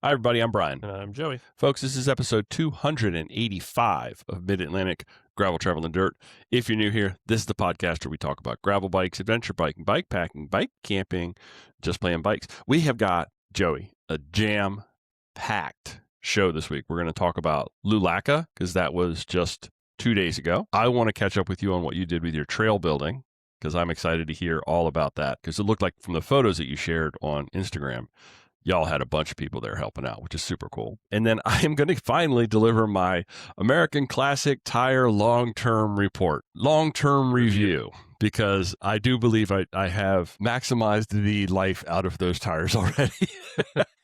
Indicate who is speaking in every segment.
Speaker 1: Hi, everybody. I'm Brian.
Speaker 2: And I'm Joey.
Speaker 1: Folks, this is episode 285 of Mid-Atlantic Gravel, Travel, and Dirt. If you're new here, this is the podcast where we talk about gravel bikes, adventure biking, bike packing, bike camping, just playing bikes. We have got, Joey, a jam-packed show this week. We're going to talk about Lulaca, because that was just 2 days ago. I want to catch up with you on what you did with your trail building, because I'm excited to hear all about that, because it looked like from the photos that you shared on Instagram, y'all had a bunch of people there helping out, which is super cool. And then I am going to finally deliver my American Classic Tire long-term review, because I do believe I have maximized the life out of those tires already.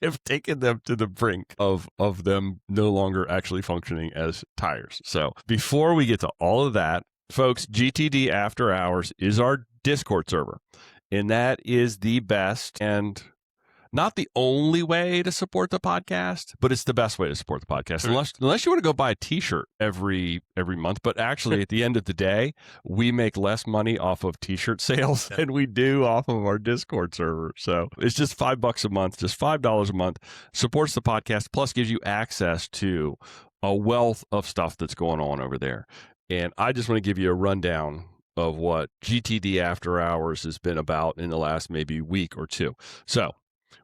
Speaker 1: I've taken them to the brink of them no longer actually functioning as tires. So before we get to all of that, folks, GTD After Hours is our Discord server, and that is the best and not the only way to support the podcast, but it's the best way to support the podcast. Unless you want to go buy a T-shirt every month. But actually, at the end of the day, we make less money off of T-shirt sales than we do off of our Discord server. So it's just $5 a month, just $5 a month. Supports the podcast, plus gives you access to a wealth of stuff that's going on over there. And I just want to give you a rundown of what GTD After Hours has been about in the last maybe week or two. So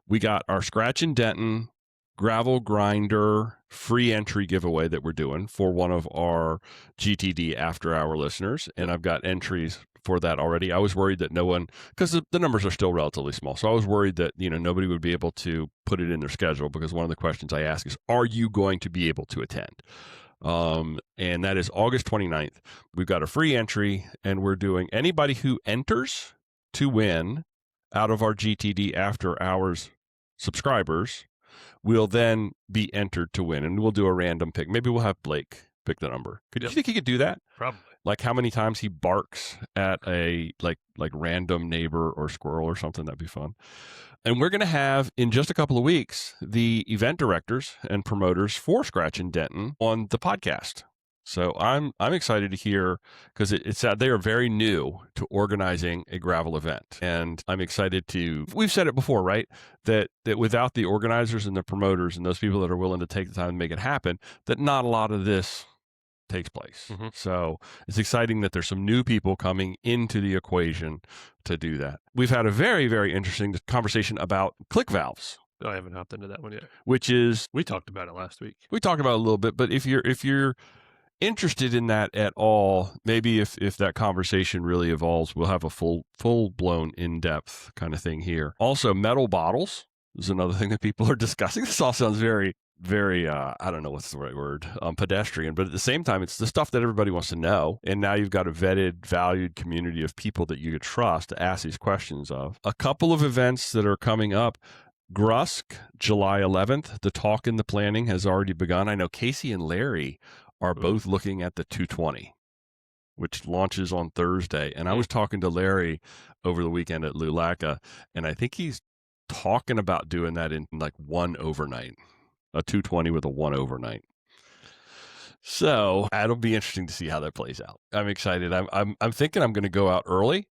Speaker 1: we got our Scratch and Denton gravel grinder free entry giveaway that we're doing for one of our GTD After Hour listeners. And I've got entries for that already. I was worried that no one, because the numbers are still relatively small. So I was worried that, nobody would be able to put it in their schedule, because one of the questions I ask is, are you going to be able to attend? And that is August 29th. We've got a free entry, and we're doing anybody who enters to win out of our GTD After Hours subscribers will then be entered to win, and we'll do a random pick. Maybe we'll have Blake pick the number. Do you think he could do that?
Speaker 2: Probably.
Speaker 1: Like how many times he barks at a like random neighbor or squirrel or something? That'd be fun. And we're going to have, in just a couple of weeks, the event directors and promoters for Scratch and Denton on the podcast. So I'm excited to hear, because it's they are very new to organizing a gravel event, and I'm excited to. We've said it before, right? That without the organizers and the promoters and those people that are willing to take the time to make it happen, that not a lot of this takes place. Mm-hmm. So it's exciting that there's some new people coming into the equation to do that. We've had a very, very interesting conversation about click valves.
Speaker 2: I haven't hopped into that one yet.
Speaker 1: Which is,
Speaker 2: we talked about it last week.
Speaker 1: We talked about it a little bit, but if you're interested in that at all, maybe if that conversation really evolves, we'll have a full-blown in-depth kind of thing here. Also, metal bottles is another thing that people are discussing. This all sounds very, very, I don't know what's the right word, pedestrian, but at the same time, it's the stuff that everybody wants to know. And now you've got a vetted, valued community of people that you could trust to ask these questions of. A couple of events that are coming up. Grusk, July 11th. The talk and the planning has already begun. I know Casey and Larry are both looking at the 220, which launches on Thursday. And I was talking to Larry over the weekend at Lulaca, and I think he's talking about doing that in like one overnight, a 220 with a one overnight. So that'll be interesting to see how that plays out. I'm excited. I'm thinking I'm going to go out early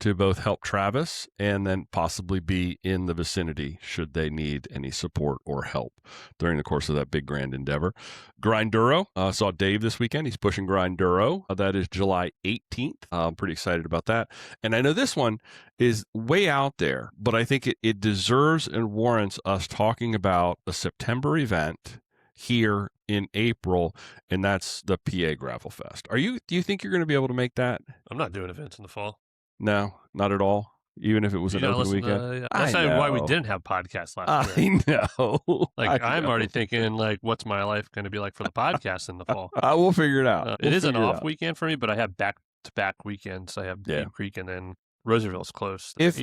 Speaker 1: to both help Travis and then possibly be in the vicinity should they need any support or help during the course of that big grand endeavor. Grinduro, saw Dave this weekend. He's pushing Grinduro. That is July 18th. I'm pretty excited about that. And I know this one is way out there, but I think it deserves and warrants us talking about a September event here in April, and that's the PA Gravel Fest. Do you think you're going to be able to make that?
Speaker 2: I'm not doing events in the fall.
Speaker 1: No, not at all. Even if it was an open weekend.
Speaker 2: That's not why we didn't have podcasts last year.
Speaker 1: I know.
Speaker 2: I'm already thinking, what's my life going to be like for the podcast in the fall?
Speaker 1: I will figure it out.
Speaker 2: It is an off weekend for me, but I have back-to-back weekends. I have Deep Creek, and then Roosevelt close. If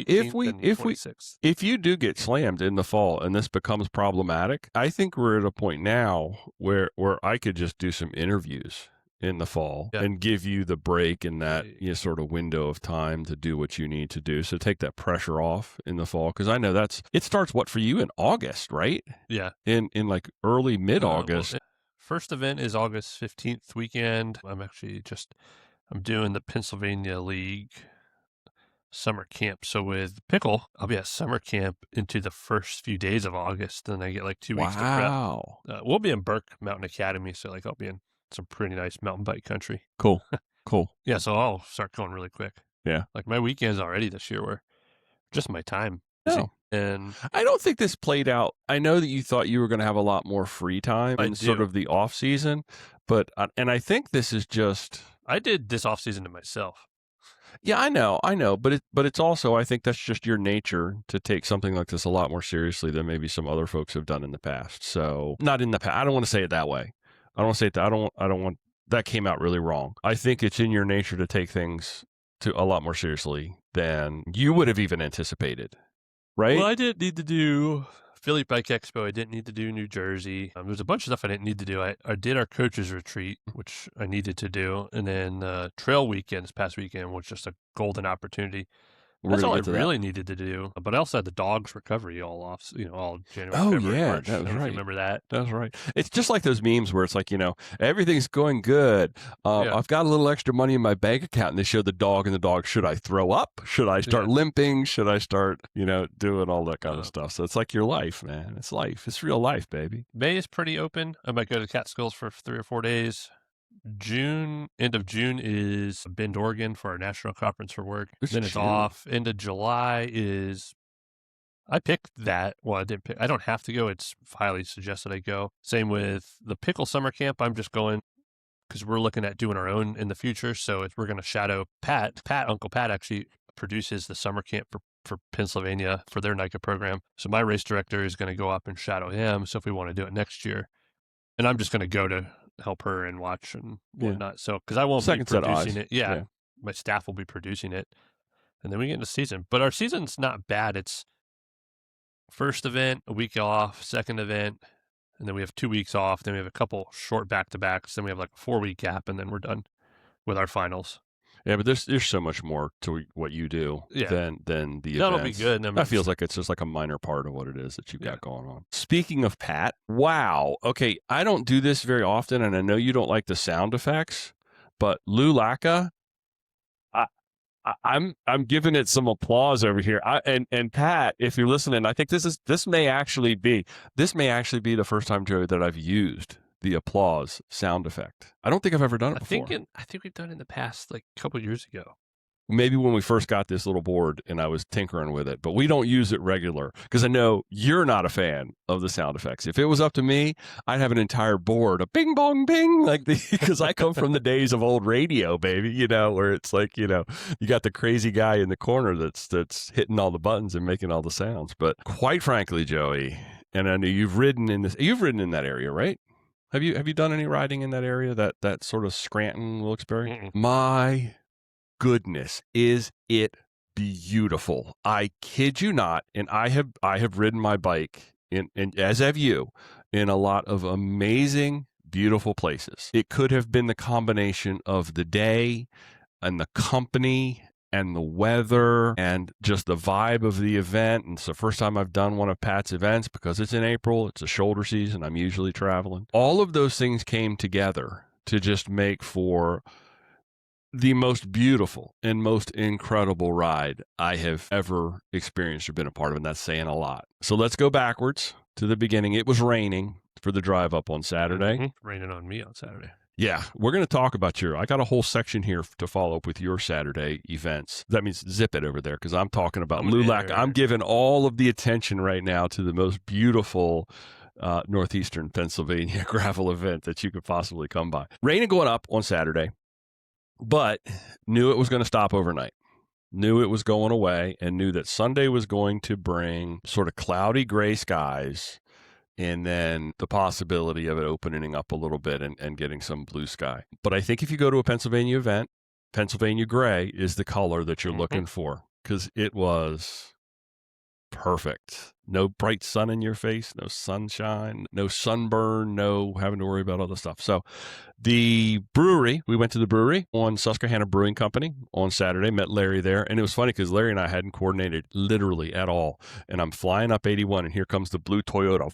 Speaker 1: you do get slammed in the fall and this becomes problematic, I think we're at a point now where I could just do some interviews in the fall and give you the break in that sort of window of time to do what you need to do. So take that pressure off in the fall, because I know it starts for you in August, right?
Speaker 2: Yeah,
Speaker 1: in like early mid-August.
Speaker 2: First event is August 15th weekend. I'm doing the Pennsylvania League summer camp. So with pickle, I'll be at summer camp into the first few days of August. Then I get like 2 weeks to prep.
Speaker 1: Wow.
Speaker 2: We'll be in Burke Mountain Academy. So like I'll be in some pretty nice mountain bike country.
Speaker 1: Cool. Cool.
Speaker 2: Yeah. So I'll start going really quick.
Speaker 1: Yeah.
Speaker 2: Like my weekends already this year were just my time.
Speaker 1: No.
Speaker 2: And
Speaker 1: I don't think this played out. I know that you thought you were going to have a lot more free time in sort of the off season, but and I think this is just.
Speaker 2: I did this off season to myself.
Speaker 1: Yeah, I know, but it's also, I think that's just your nature to take something like this a lot more seriously than maybe some other folks have done in the past. So not in the past. I don't want to say it that way. I don't want to say it that. I don't want that came out really wrong. I think it's in your nature to take things to a lot more seriously than you would have even anticipated. Right?
Speaker 2: Well, I didn't need to do Philly Bike Expo. I didn't need to do New Jersey. There's a bunch of stuff I didn't need to do. I did our coaches retreat, which I needed to do. And then trail weekend this past weekend was just a golden opportunity. That's all I really needed to do. But I also had the dog's recovery all off, all January, February, March.
Speaker 1: That was right.
Speaker 2: Remember that?
Speaker 1: That's right. It's just like those memes where it's like, everything's going good. I've got a little extra money in my bank account, and they show the dog, and the dog, should I throw up? Should I start limping? Should I start, doing all that kind of stuff? So it's like your life, man. It's life. It's real life, baby.
Speaker 2: May is pretty open. I might go to Catskills for 3 or 4 days. End of June is Bend, Oregon for our national conference for work. Then it's off. End of July is, I picked that. Well, I don't have to go. It's highly suggested I go. Same with the pickle summer camp. I'm just going because we're looking at doing our own in the future. So we're going to shadow Pat. Uncle Pat actually produces the summer camp for Pennsylvania for their NICA program. So my race director is going to go up and shadow him. So if we want to do it next year, and I'm just going to go to help her and watch and whatnot. So, because I won't be producing it. Yeah, my staff will be producing it. And then we get into season. But our season's not bad. It's first event, a week off, second event, and then we have 2 weeks off. Then we have a couple short back-to-backs. Then we have like a 4-week gap, and then we're done with our finals.
Speaker 1: Yeah, but there's so much more to what you do than the events.
Speaker 2: That'll be good.
Speaker 1: That feels like it's just like a minor part of what it is that you've got going on. Speaking of Pat, wow. Okay, I don't do this very often, and I know you don't like the sound effects, but Lulaca, I'm giving it some applause over here. And Pat, if you're listening, I think this may actually be the first time, Joey, that I've used the applause sound effect. I don't think I've ever done it before.
Speaker 2: I think we've done it in the past, like a couple of years ago.
Speaker 1: Maybe when we first got this little board and I was tinkering with it, but we don't use it regular because I know you're not a fan of the sound effects. If it was up to me, I'd have an entire board of bing, bong, bing, because I come from the days of old radio, baby, where it's like, you got the crazy guy in the corner that's hitting all the buttons and making all the sounds. But quite frankly, Joey, and I know you've ridden in that area, right? Have you done any riding in that area, that sort of Scranton, Wilkes-Barre?
Speaker 2: Mm-mm.
Speaker 1: My goodness, is it beautiful? I kid you not, and I have ridden my bike in as have you in a lot of amazing, beautiful places. It could have been the combination of the day and the company and the weather and just the vibe of the event. And it's the first time I've done one of Pat's events because it's in April. It's a shoulder season. I'm usually traveling. All of those things came together to just make for the most beautiful and most incredible ride I have ever experienced or been a part of. And that's saying a lot. So let's go backwards to the beginning. It was raining for the drive up on Saturday.
Speaker 2: Mm-hmm. Raining on me on Saturday.
Speaker 1: Yeah, we're going to talk about I got a whole section here to follow up with your Saturday events. That means zip it over there because I'm talking about Lulaca. I'm giving all of the attention right now to the most beautiful northeastern Pennsylvania gravel event that you could possibly come by. Rain going up on Saturday, but knew it was going to stop overnight. Knew it was going away and knew that Sunday was going to bring sort of cloudy gray skies and then the possibility of it opening up a little bit and getting some blue sky. But I think if you go to a Pennsylvania event, Pennsylvania gray is the color that you're looking for because it was perfect. No bright sun in your face, no sunshine, no sunburn, no having to worry about all the stuff. So the brewery, we went to the brewery on Susquehanna Brewing Company on Saturday, met Larry there. And it was funny because Larry and I hadn't coordinated literally at all. And I'm flying up 81 and here comes the blue Toyota,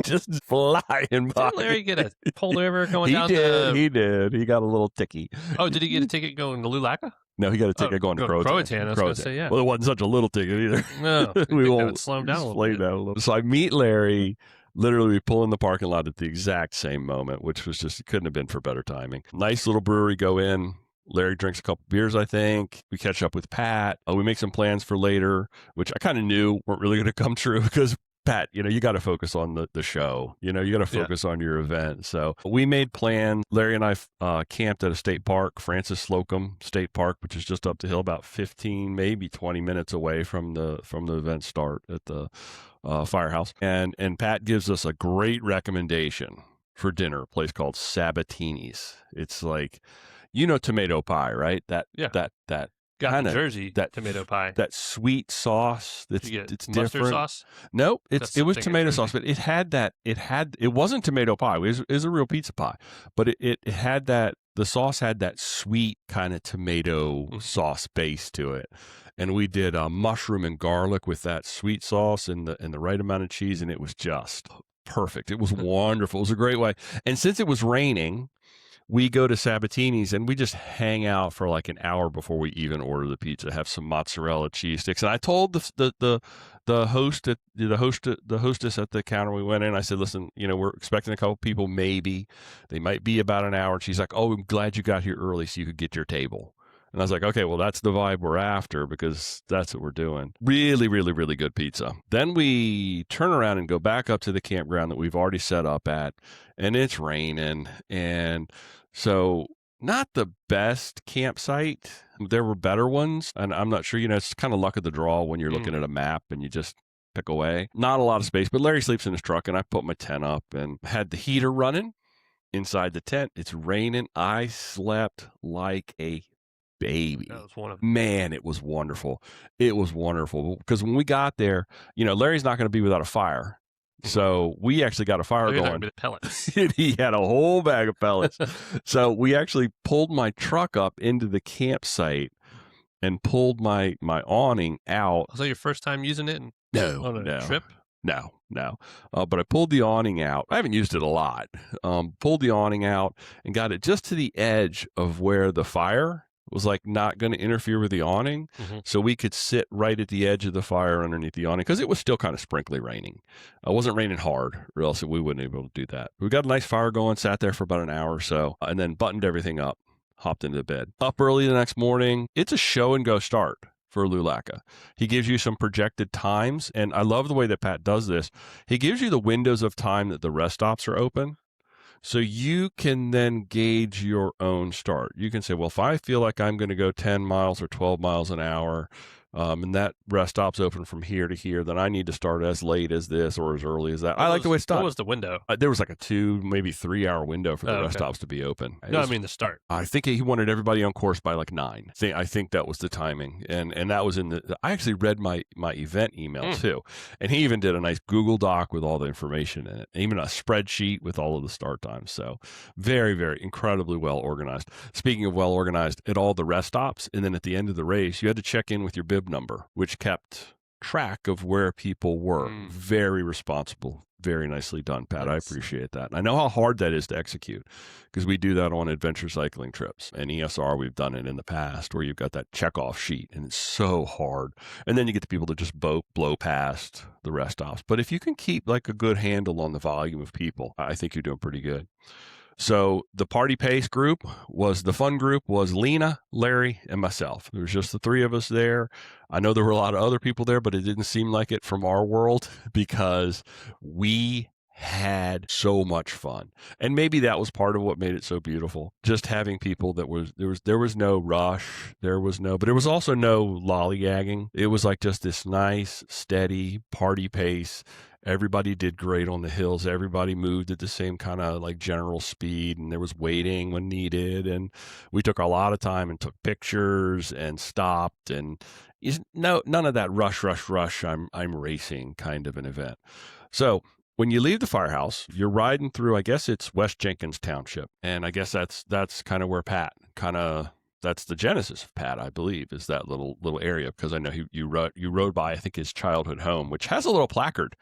Speaker 1: just flying by.
Speaker 2: Did Larry get a pulled over going down
Speaker 1: He did. He got a little ticky.
Speaker 2: Oh, did he get a ticket going to Lulaca?
Speaker 1: No, he got a ticket going to Croatan.
Speaker 2: I was going to say, yeah.
Speaker 1: Well, it wasn't such a little ticket either.
Speaker 2: No,
Speaker 1: we won't
Speaker 2: slow him down a little bit.
Speaker 1: So I meet Larry. Literally, we pull in the parking lot at the exact same moment, which was just, it couldn't have been for better timing. Nice little brewery, go in. Larry drinks a couple beers, I think. We catch up with Pat. We make some plans for later, which I kind of knew weren't really going to come true because Pat, you got to focus on the show. You got to focus on your event. So we made plans. Larry and I camped at a state park, Francis Slocum State Park, which is just up the hill, about 15, maybe 20 minutes away from the event start at the firehouse. And Pat gives us a great recommendation for dinner, a place called Sabatini's. It's like, tomato pie, right? That
Speaker 2: Got the Jersey tomato pie.
Speaker 1: That sweet sauce. It's different.
Speaker 2: Sauce?
Speaker 1: Nope. It was tomato sauce, but it wasn't tomato pie. It was a real pizza pie, but it had that. The sauce had that sweet kind of tomato sauce base to it, and we did mushroom and garlic with that sweet sauce and the right amount of cheese, and it was just perfect. It was wonderful. It was a great way. And since it was raining, we go to Sabatini's and we just hang out for like an hour before we even order the pizza. Have some mozzarella cheese sticks, and I told the hostess at the counter we went in. I said, "Listen, we're expecting a couple people. Maybe they might be about an hour." And she's like, "Oh, I'm glad you got here early so you could get your table." And I was like, "Okay, well, that's the vibe we're after because that's what we're doing." Really, really, really good pizza. Then we turn around and go back up to the campground that we've already set up at, and it's raining, and so not the best campsite. There were better ones, and I'm not sure, it's kind of luck of the draw when you're looking at a map and you just pick away. Not a lot of space, but Larry sleeps in his truck, and I put my tent up and had the heater running inside the tent. It's raining. I slept like a baby.
Speaker 2: That was wonderful.
Speaker 1: Man, it was wonderful. It was wonderful because when we got there, Larry's not going to be without a fire. So we actually got a fire going.
Speaker 2: Pellets.
Speaker 1: He had a whole bag of pellets. So we actually pulled my truck up into the campsite and pulled my awning out.
Speaker 2: Was that your first time using it? On a trip?
Speaker 1: No. But I pulled the awning out. I haven't used it a lot. Pulled the awning out and got it just to the edge of where the fire was like not going to interfere with the awning. So we could sit right at the edge of the fire underneath the awning because it was still kind of sprinkly raining. It wasn't raining hard or else we wouldn't be able to do that. We got a nice fire going, sat there for about an hour or so, and then buttoned everything up, hopped into bed. Up early the next morning. It's a show and go start for Lulaca. He gives you some projected times, and I love the way that Pat does this. He gives you the windows of time that the rest stops are open. So you can then gauge your own start. You can say, well, if I feel like I'm going to go 10 miles or 12 miles an hour, and that rest stop's open from here to here, then I need to start as late as this or as early as that. I like the way it's done.
Speaker 2: What was the window?
Speaker 1: There was like a 2, maybe 3 hour window for the rest stops to be open.
Speaker 2: I mean the start.
Speaker 1: I think he wanted everybody on course by like 9. I think that was the timing. And that was I actually read my event email too. And he even did a nice Google Doc with all the information in it, even a spreadsheet with all of the start times. So very, very incredibly well organized. Speaking of well organized, at all the rest stops, and then at the end of the race, you had to check in with your bib number, which kept track of where people were. Very responsible. Very nicely done, Pat. I appreciate that. I know how hard that is to execute because we do that on adventure cycling trips. And ESR, we've done it in the past where you've got that checkoff sheet and it's so hard. And then you get the people to just blow past the rest stops. But if you can keep like a good handle on the volume of people, I think you're doing pretty good. So the party pace group the fun group was Lena, Larry, and myself. There was just the 3 of us there. I know there were a lot of other people there, but it didn't seem like it from our world because we had so much fun. And maybe that was part of what made it so beautiful. Just having people there was no rush. But there was also no lollygagging. It was like just this nice, steady party pace. Everybody did great on the hills. Everybody moved at the same kind of like general speed, and there was waiting when needed. And we took a lot of time and took pictures and stopped, and none of that rush. I'm racing kind of an event. So when you leave the firehouse, you're riding through, I guess it's West Jenkins Township, and I guess that's kind of where Pat that's the genesis of Pat, I believe, is that little area, because I know you rode by, I think, his childhood home, which has a little placard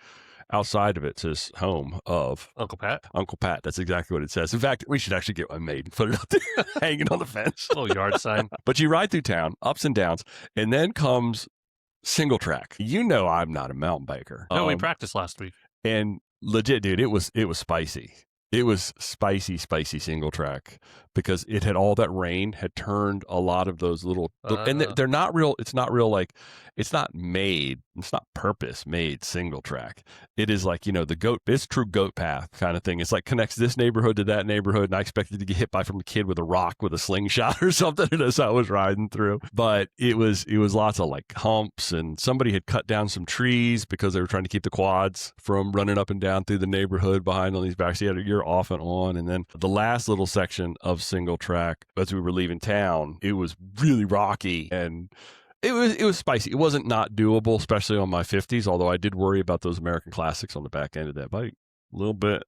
Speaker 1: outside of it says home of
Speaker 2: Uncle Pat.
Speaker 1: Uncle Pat. That's exactly what it says. In fact, we should actually get one made and put it up there hanging on the fence.
Speaker 2: A little yard sign.
Speaker 1: But you ride through town, ups and downs, and then comes single track. You know I'm not a mountain biker.
Speaker 2: No, we practiced last week.
Speaker 1: And legit, dude, it was spicy. It was spicy single track because it had all that rain had turned a lot of those little, and they're not real. It's not real, like, it's not purpose made single track. It is like, it's true goat path kind of thing. It's like connects this neighborhood to that neighborhood. And I expected to get hit by from a kid with a rock with a slingshot or something as I was riding through. But it was lots of like humps, and somebody had cut down some trees because they were trying to keep the quads from running up and down through the neighborhood behind on these backs. You're off and on. And then the last little section of single track, as we were leaving town, it was really rocky and it was spicy. It wasn't not doable, especially on my 50s, although I did worry about those American classics on the back end of that bike. A little bit.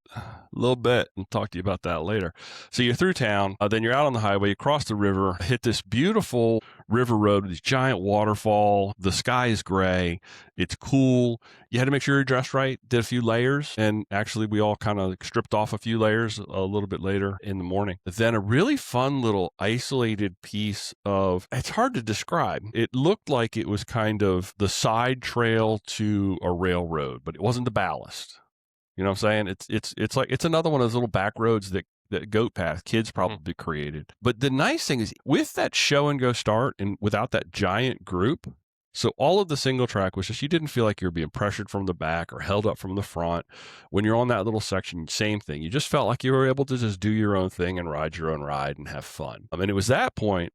Speaker 1: I'll talk to you about that later. So you're through town, then you're out on the highway, you cross the river, hit this beautiful river road with this giant waterfall. The sky is gray. It's cool. You had to make sure you're dressed right, did a few layers, and actually we all kind of stripped off a few layers a little bit later in the morning. Then a really fun little isolated piece of, it's hard to describe. It looked like it was kind of the side trail to a railroad, but it wasn't the ballast. You know what I'm saying? It's like, it's another one of those little back roads that goat path kids probably created. But the nice thing is with that show and go start and without that giant group, so all of the single track was just, you didn't feel like you were being pressured from the back or held up from the front. When you're on that little section, same thing. You just felt like you were able to just do your own thing and ride your own ride and have fun. I mean, it was that point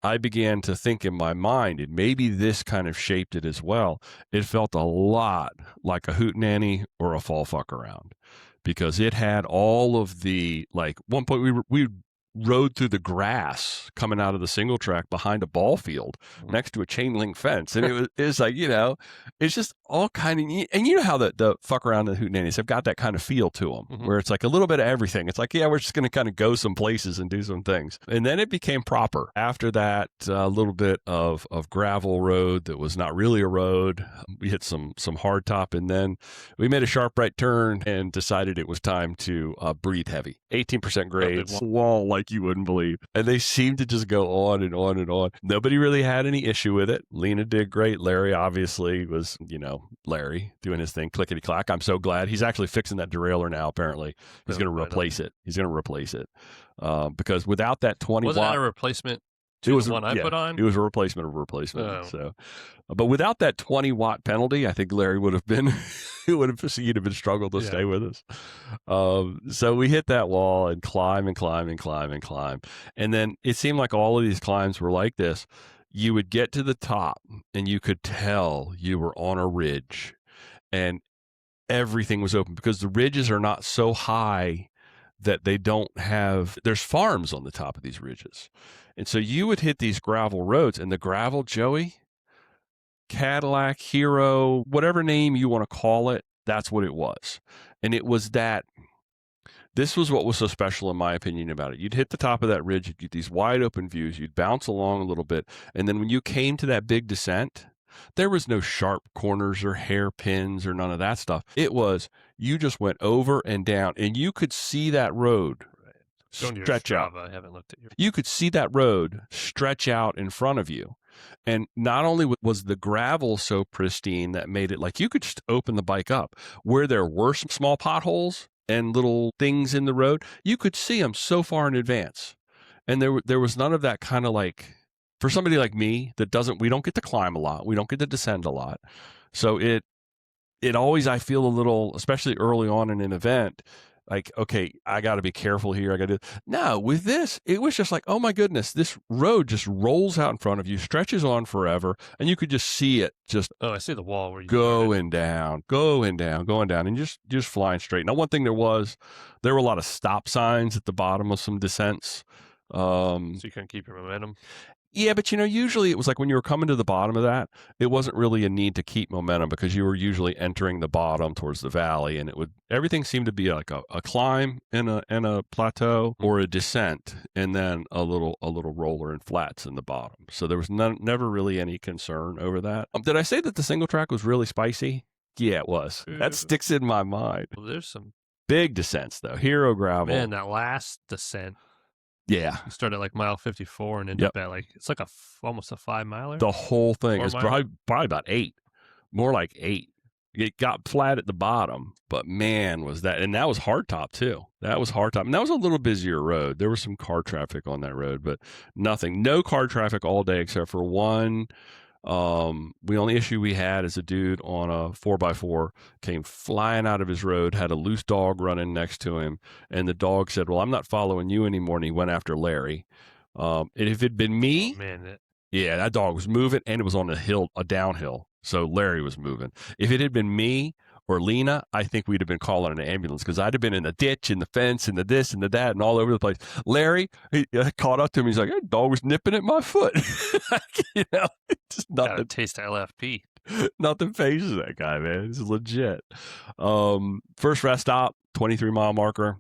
Speaker 1: I began to think in my mind, and maybe this kind of shaped it as well. It felt a lot like a hootenanny or a fall fuck around, because it had all of the, like, one point we rode through the grass coming out of the single track behind a ball field next to a chain link fence. And it was like, it's just all kind of, and you know how the fuck around and the hootenannies have got that kind of feel to them where it's like a little bit of everything. It's like, yeah, we're just going to kind of go some places and do some things. And then it became proper. After that, a little bit of gravel road that was not really a road. We hit some hard top, and then we made a sharp right turn and decided it was time to breathe heavy. 18% grades, wall like you wouldn't believe. And they seemed to just go on and on and on. Nobody really had any issue with it. Lena did great. Larry obviously was, Larry doing his thing, clickety clack. I'm so glad. He's actually fixing that derailleur now, apparently. He's going to replace it. He's going to replace it. Because without that 20 watt...
Speaker 2: Was that a replacement to the one I put on?
Speaker 1: It was a replacement of a replacement.
Speaker 2: Oh.
Speaker 1: So, but without that 20 watt penalty, I think Larry would have been... It would have struggled to stay with us. So we hit that wall and climb and climb and climb and climb. And then it seemed like all of these climbs were like this. You would get to the top and you could tell you were on a ridge and everything was open, because the ridges are not so high that they don't have, there's farms on the top of these ridges. And so you would hit these gravel roads, and the gravel, Joey, Cadillac, Hero, whatever name you want to call it, that's what it was. And it was that, this was what was so special in my opinion about it. You'd hit the top of that ridge, you'd get these wide open views, you'd bounce along a little bit, and then when you came to that big descent, there was no sharp corners or hairpins or none of that stuff. It was, you just went over and down, and you could see that road stretch out.
Speaker 2: I haven't looked at your...
Speaker 1: You could see that road stretch out in front of you. And not only was the gravel so pristine that made it like you could just open the bike up, where there were some small potholes and little things in the road, you could see them so far in advance. And there was none of that kind of, like, for somebody like me that we don't get to climb a lot, we don't get to descend a lot. So it always, I feel a little, especially early on in an event, like, okay, I got to be careful here. I got to. No, with this, it was just like, oh my goodness, this road just rolls out in front of you, stretches on forever, and you could just see it just.
Speaker 2: Oh, I see the wall where you
Speaker 1: going down, and just flying straight. Now, one thing there were a lot of stop signs at the bottom of some descents.
Speaker 2: So you couldn't keep your momentum.
Speaker 1: Yeah, but usually it was like when you were coming to the bottom of that, it wasn't really a need to keep momentum, because you were usually entering the bottom towards the valley, and everything seemed to be like a climb and a plateau, or a descent, and then a little roller and flats in the bottom. So there was never really any concern over that. Did I say that the single track was really spicy? Yeah, it was. That sticks in my mind.
Speaker 2: Well, there's some
Speaker 1: big descents though. Hero gravel.
Speaker 2: Man, that last descent.
Speaker 1: Yeah.
Speaker 2: You start at like mile 54 and end up at like, it's like almost a 5 miler.
Speaker 1: The whole thing is probably about 8, more like 8. It got flat at the bottom, but man, was that, and that was hardtop too. That was hardtop. And that was a little busier road. There was some car traffic on that road, but no car traffic all day except for one. The only issue we had is a dude on a 4x4 came flying out of his road, had a loose dog running next to him. And the dog said, well, I'm not following you anymore. And he went after Larry. And if it'd been me, yeah, that dog was moving and it was on a downhill. So Larry was moving. If it had been me or Lena, I think we'd have been calling an ambulance because I'd have been in the ditch and the fence and the this and the that and all over the place. Larry, he caught up to me. He's like, that dog was nipping at my foot. Just nothing.
Speaker 2: Gotta taste LFP.
Speaker 1: Nothing phases that guy, man. This is legit. First rest stop, 23-mile marker.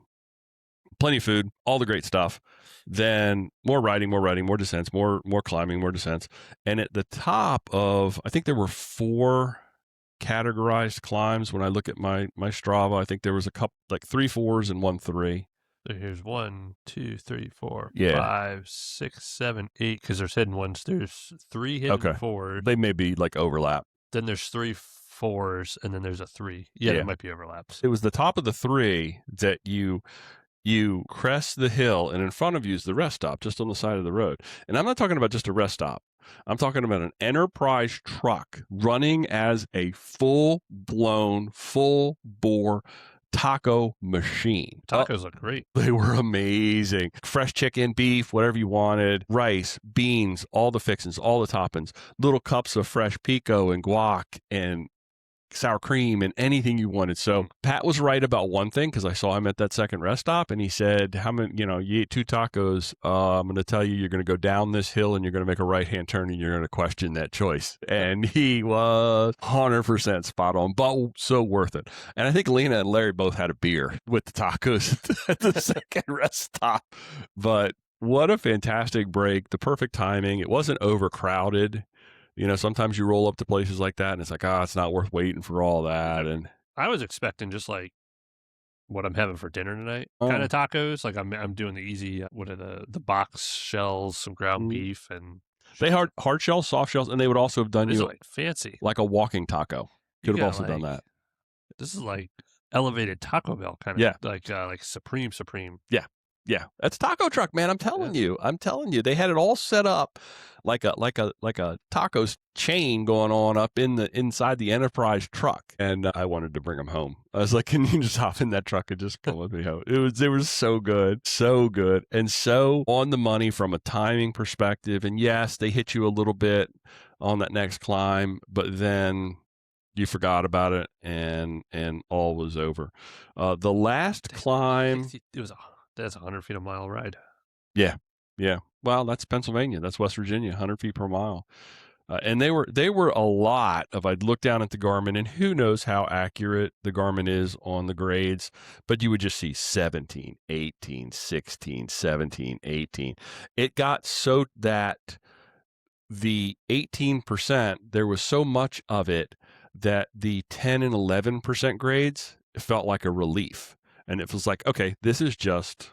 Speaker 1: Plenty of food, all the great stuff. Then more riding, more descents, more climbing, more descents. And at the top of, I think there were 4 categorized climbs. When I look at my Strava, I think there was a couple, like 3 4s and 1 3.
Speaker 2: So here's 1, 2, 3, 4,
Speaker 1: yeah.
Speaker 2: 5, 6, 7, 8. Because there's hidden ones. There's 3 hidden 4s.
Speaker 1: They may be like overlap.
Speaker 2: Then there's 3 4s, and then there's a 3. Yeah, it might be overlaps.
Speaker 1: It was the top of the 3 that you crest the hill, and in front of you is the rest stop just on the side of the road. And I'm not talking about just a rest stop. I'm talking about an enterprise truck running as a full-blown, full-bore taco machine.
Speaker 2: Tacos look great.
Speaker 1: They were amazing. Fresh chicken, beef, whatever you wanted, rice, beans, all the fixings, all the toppings, little cups of fresh pico and guac and sour cream and anything you wanted. So Pat was right about one thing because I saw him at that second rest stop and he said, how many, you ate 2 tacos. I'm going to tell you're going to go down this hill and you're going to make a right-hand turn and you're going to question that choice. And he was 100% spot on, but so worth it. And I think Lena and Larry both had a beer with the tacos at the second rest stop. But what a fantastic break. The perfect timing. It wasn't overcrowded. Sometimes you roll up to places like that and it's like, it's not worth waiting for all that. And
Speaker 2: I was expecting just like what I'm having for dinner tonight, kind of tacos. Like I'm doing the easy, what are the box shells, some ground beef, and
Speaker 1: they hard shells, soft shells, and they would also have done you
Speaker 2: like fancy,
Speaker 1: like a walking taco. Could have also done that.
Speaker 2: This is like elevated Taco Bell kind of, like supreme.
Speaker 1: Yeah, that's taco truck, man. I'm telling you, they had it all set up like a tacos chain going on up inside the enterprise truck. And I wanted to bring them home. I was like, can you just hop in that truck and just come with me home? It was so good, and so on the money from a timing perspective. And yes, they hit you a little bit on that next climb, but then you forgot about it and all was over. The last climb,
Speaker 2: that's 100 feet a mile ride.
Speaker 1: Yeah. Well, that's Pennsylvania. That's West Virginia, 100 feet per mile. And they were a lot of, I'd look down at the Garmin, and who knows how accurate the Garmin is on the grades, but you would just see 17, 18, 16, 17, 18. It got so that the 18%, there was so much of it that the 10 and 11% grades felt like a relief. And it was like, okay, this is just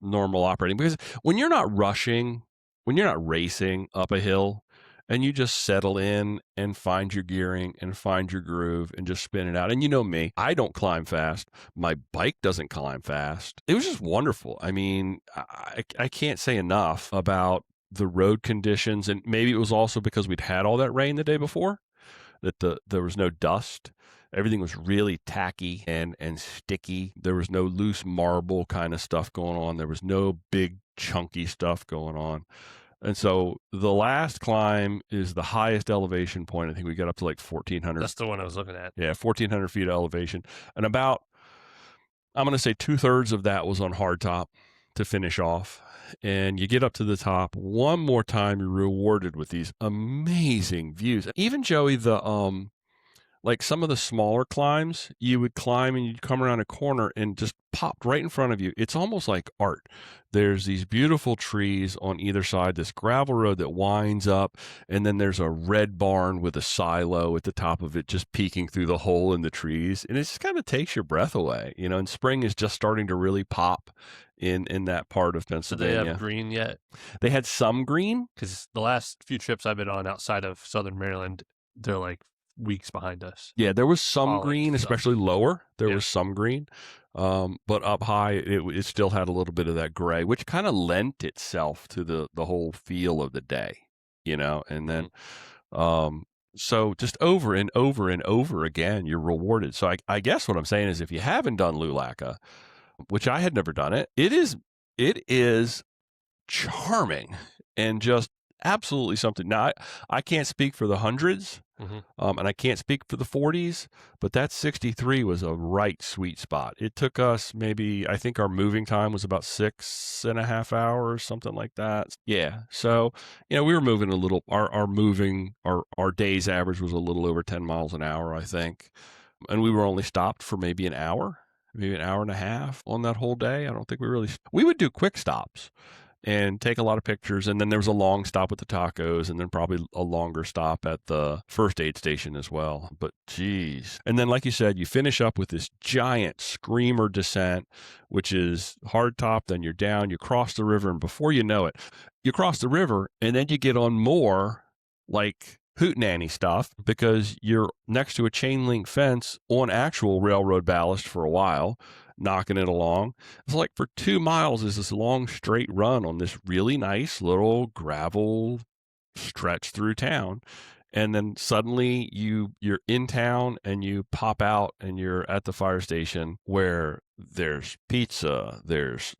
Speaker 1: normal operating. Because when you're not rushing, when you're not racing up a hill and you just settle in and find your gearing and find your groove and just spin it out. And you know me, I don't climb fast. My bike doesn't climb fast. It was just wonderful. I mean, I can't say enough about the road conditions. And maybe it was also because we'd had all that rain the day before, that there was no dust. Everything was really tacky and sticky. There was no loose marble kind of stuff going on. There was no big chunky stuff going on. And so the last climb is the highest elevation point. I think we got up to like 1,400.
Speaker 2: That's the one I was looking at.
Speaker 1: Yeah, 1,400 feet of elevation. And about, I'm going to say 2/3 of that was on hardtop to finish off. And you get up to the top one more time, you're rewarded with these amazing views. Even Joey, like some of the smaller climbs, you would climb and you'd come around a corner and just popped right in front of you. It's almost like art. There's these beautiful trees on either side, this gravel road that winds up, and then there's a red barn with a silo at the top of it just peeking through the hole in the trees. And it just kind of takes your breath away, and spring is just starting to really pop in that part of Pennsylvania.
Speaker 2: Do they have green yet?
Speaker 1: They had some green.
Speaker 2: Because the last few trips I've been on outside of Southern Maryland, they're like weeks behind us.
Speaker 1: Yeah, there was some green, especially lower. There was some green, but up high, it still had a little bit of that gray, which kind of lent itself to the whole feel of the day, And then, so just over and over and over again, you're rewarded. So I guess what I'm saying is, if you haven't done Lulaca, which I had never done it is charming and just absolutely something. Now, I can't speak for the hundreds, and I can't speak for the 40s, but that 63 was a right sweet spot. It took us I think our moving time was about 6.5 hours, something like that. Yeah. So, we were moving a little, our day's average was a little over 10 miles an hour, I think. And we were only stopped for maybe an hour and a half on that whole day. I don't think we would do quick stops and take a lot of pictures. And then there was a long stop with the tacos, and then probably a longer stop at the first aid station as well. But geez. And then, like you said, you finish up with this giant screamer descent, which is hard top. Then you're down, you cross the river, and before you know it, you cross the river, and then you get on more like hootenanny stuff, because you're next to a chain link fence on actual railroad ballast for a while, knocking it along. It's like for 2 miles is this long straight run on this really nice little gravel stretch through town. And then suddenly you're in town, and you pop out and you're at the fire station, where there's pizza, there's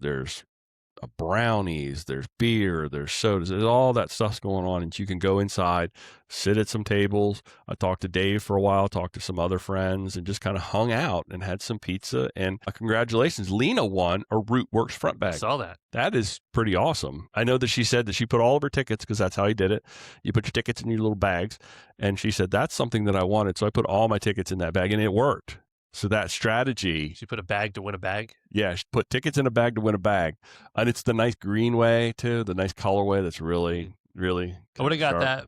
Speaker 1: brownies, there's beer, there's sodas, there's all that stuff's going on, and you can go inside, sit at some tables. I talked to Dave for a while, talked to some other friends, and just kind of hung out and had some pizza. And congratulations, Lena won a Root Works front bag.
Speaker 2: I saw that.
Speaker 1: That is pretty awesome. I know that she said that she put all of her tickets, because that's how he did it. You put your tickets in your little bags, and she said, that's something that I wanted. So I put all my tickets in that bag, and it worked. So that strategy.
Speaker 2: She put a bag to win a bag?
Speaker 1: Yeah, she put tickets in a bag to win a bag. And it's the nice green way, too, the nice colorway that's really, really
Speaker 2: I would have got that